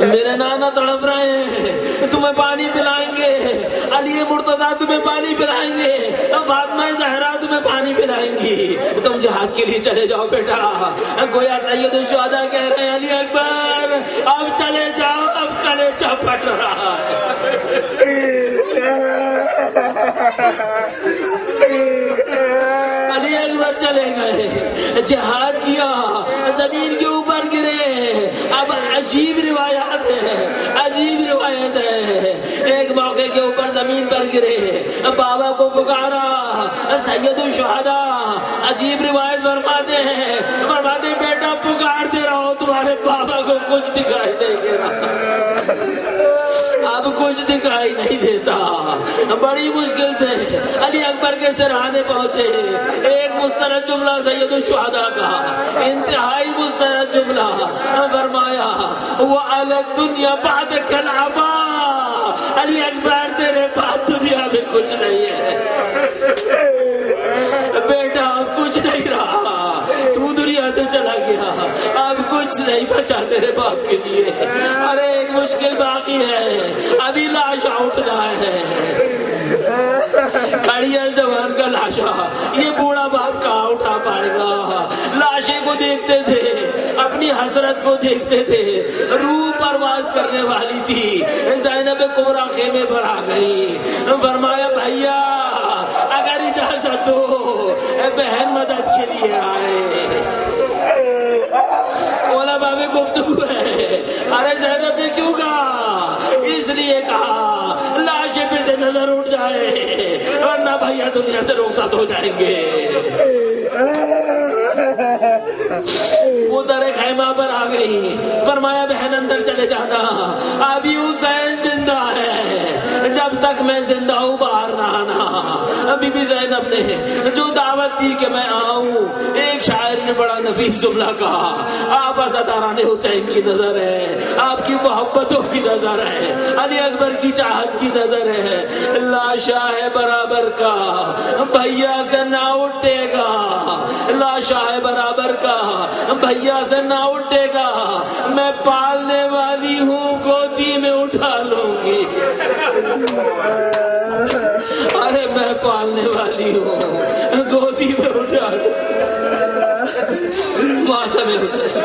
میرے نانا تڑپ رہے ہیں تمہیں پانی پلائیں گے، علی مرتضیٰ تمہیں پانی پلائیں گے، فاطمہ زہرا تمہیں پانی پلائیں گی، تم جہاد کے لیے چلے جاؤ بیٹا۔ گویا سید الشہداء کہہ رہے ہیں علی اکبر اب چلے جاؤ، اب کلیجہ پھٹ رہا ہے۔ علی اکبر چلے گئے، جہاد کیا، زمین کے اوپر گرے۔ اب عجیب روایات ہے، ایک موقع کے اوپر زمین پر گرے، بابا کو پکارا، سید الشہداء عجیب روایت فرماتے بیٹا پکارتے رہو، تمہارے بابا کو کچھ دکھائی نہیں دے رہا، اب کچھ دکھائی نہیں دیتا۔ بڑی مشکل سے علی اکبر کے سرحانے پہنچے، ایک مستند جملہ سید الشہداء کا، انتہائی مستند جملہ فرمایا وَعَلَى الدُّنْيَا بَعْدَكَ الْعَفَا، علی اکبر تیرے بعد دنیا میں کچھ نہیں ہے بیٹا، اب کچھ نہیں رہا، تو دنیا سے چلا گیا، اب کچھ نہیں بچا تیرے باپ کے لیے۔ ارے ایک مشکل باقی ہے، ابھی لاشا اٹھنا ہے، کھڑی الجوان کا لاشا، یہ بوڑھا باپ کہاں اٹھا پائے گا؟ لاشے کو دیکھتے تھے، اپنی حسرت کو دیکھتے تھے، روح پرواز کرنے والی تھی۔ زینب کبریٰ خیمے پر آ گئی، فرمایا بھیا اگر اجازت دو بہن مدد کے لیے آئے۔ علماء میں گفتگو ہے، ارے زینب نے کیوں کہا؟ اس لیے کہا لاشے پہ سے نظر اٹھ جائے ورنہ بھیا دنیا سے رخصت ہو جائیں گے۔ وہ در خیمہ پر آ گئی، فرمایا بہن اندر چلے جانا، ابھی حسین زندہ ہے، جب تک میں زندہ ہوں باہر نہ آنا۔ بی بی زینب نے جو دعوت دی کہ میں آؤں، ایک شاعر نے بڑا نفیس جملہ کہا، آپ عزاداران حسین کی نظر ہے، آپ کی محبتوں کی نظر ہے، علی اکبر کی چاہت کی نظر ہے، لاشا ہے برابر کا بھیا سے نہ اٹھے گا، لاشا ہے برابر کا بھیا سے نہ اٹھے گا، میں پالنے والی ہوں گودی میں اٹھا لوں گی۔ ارے میں پالنے والی ہوں گودی میں اٹھا لوں۔ ماتم حسین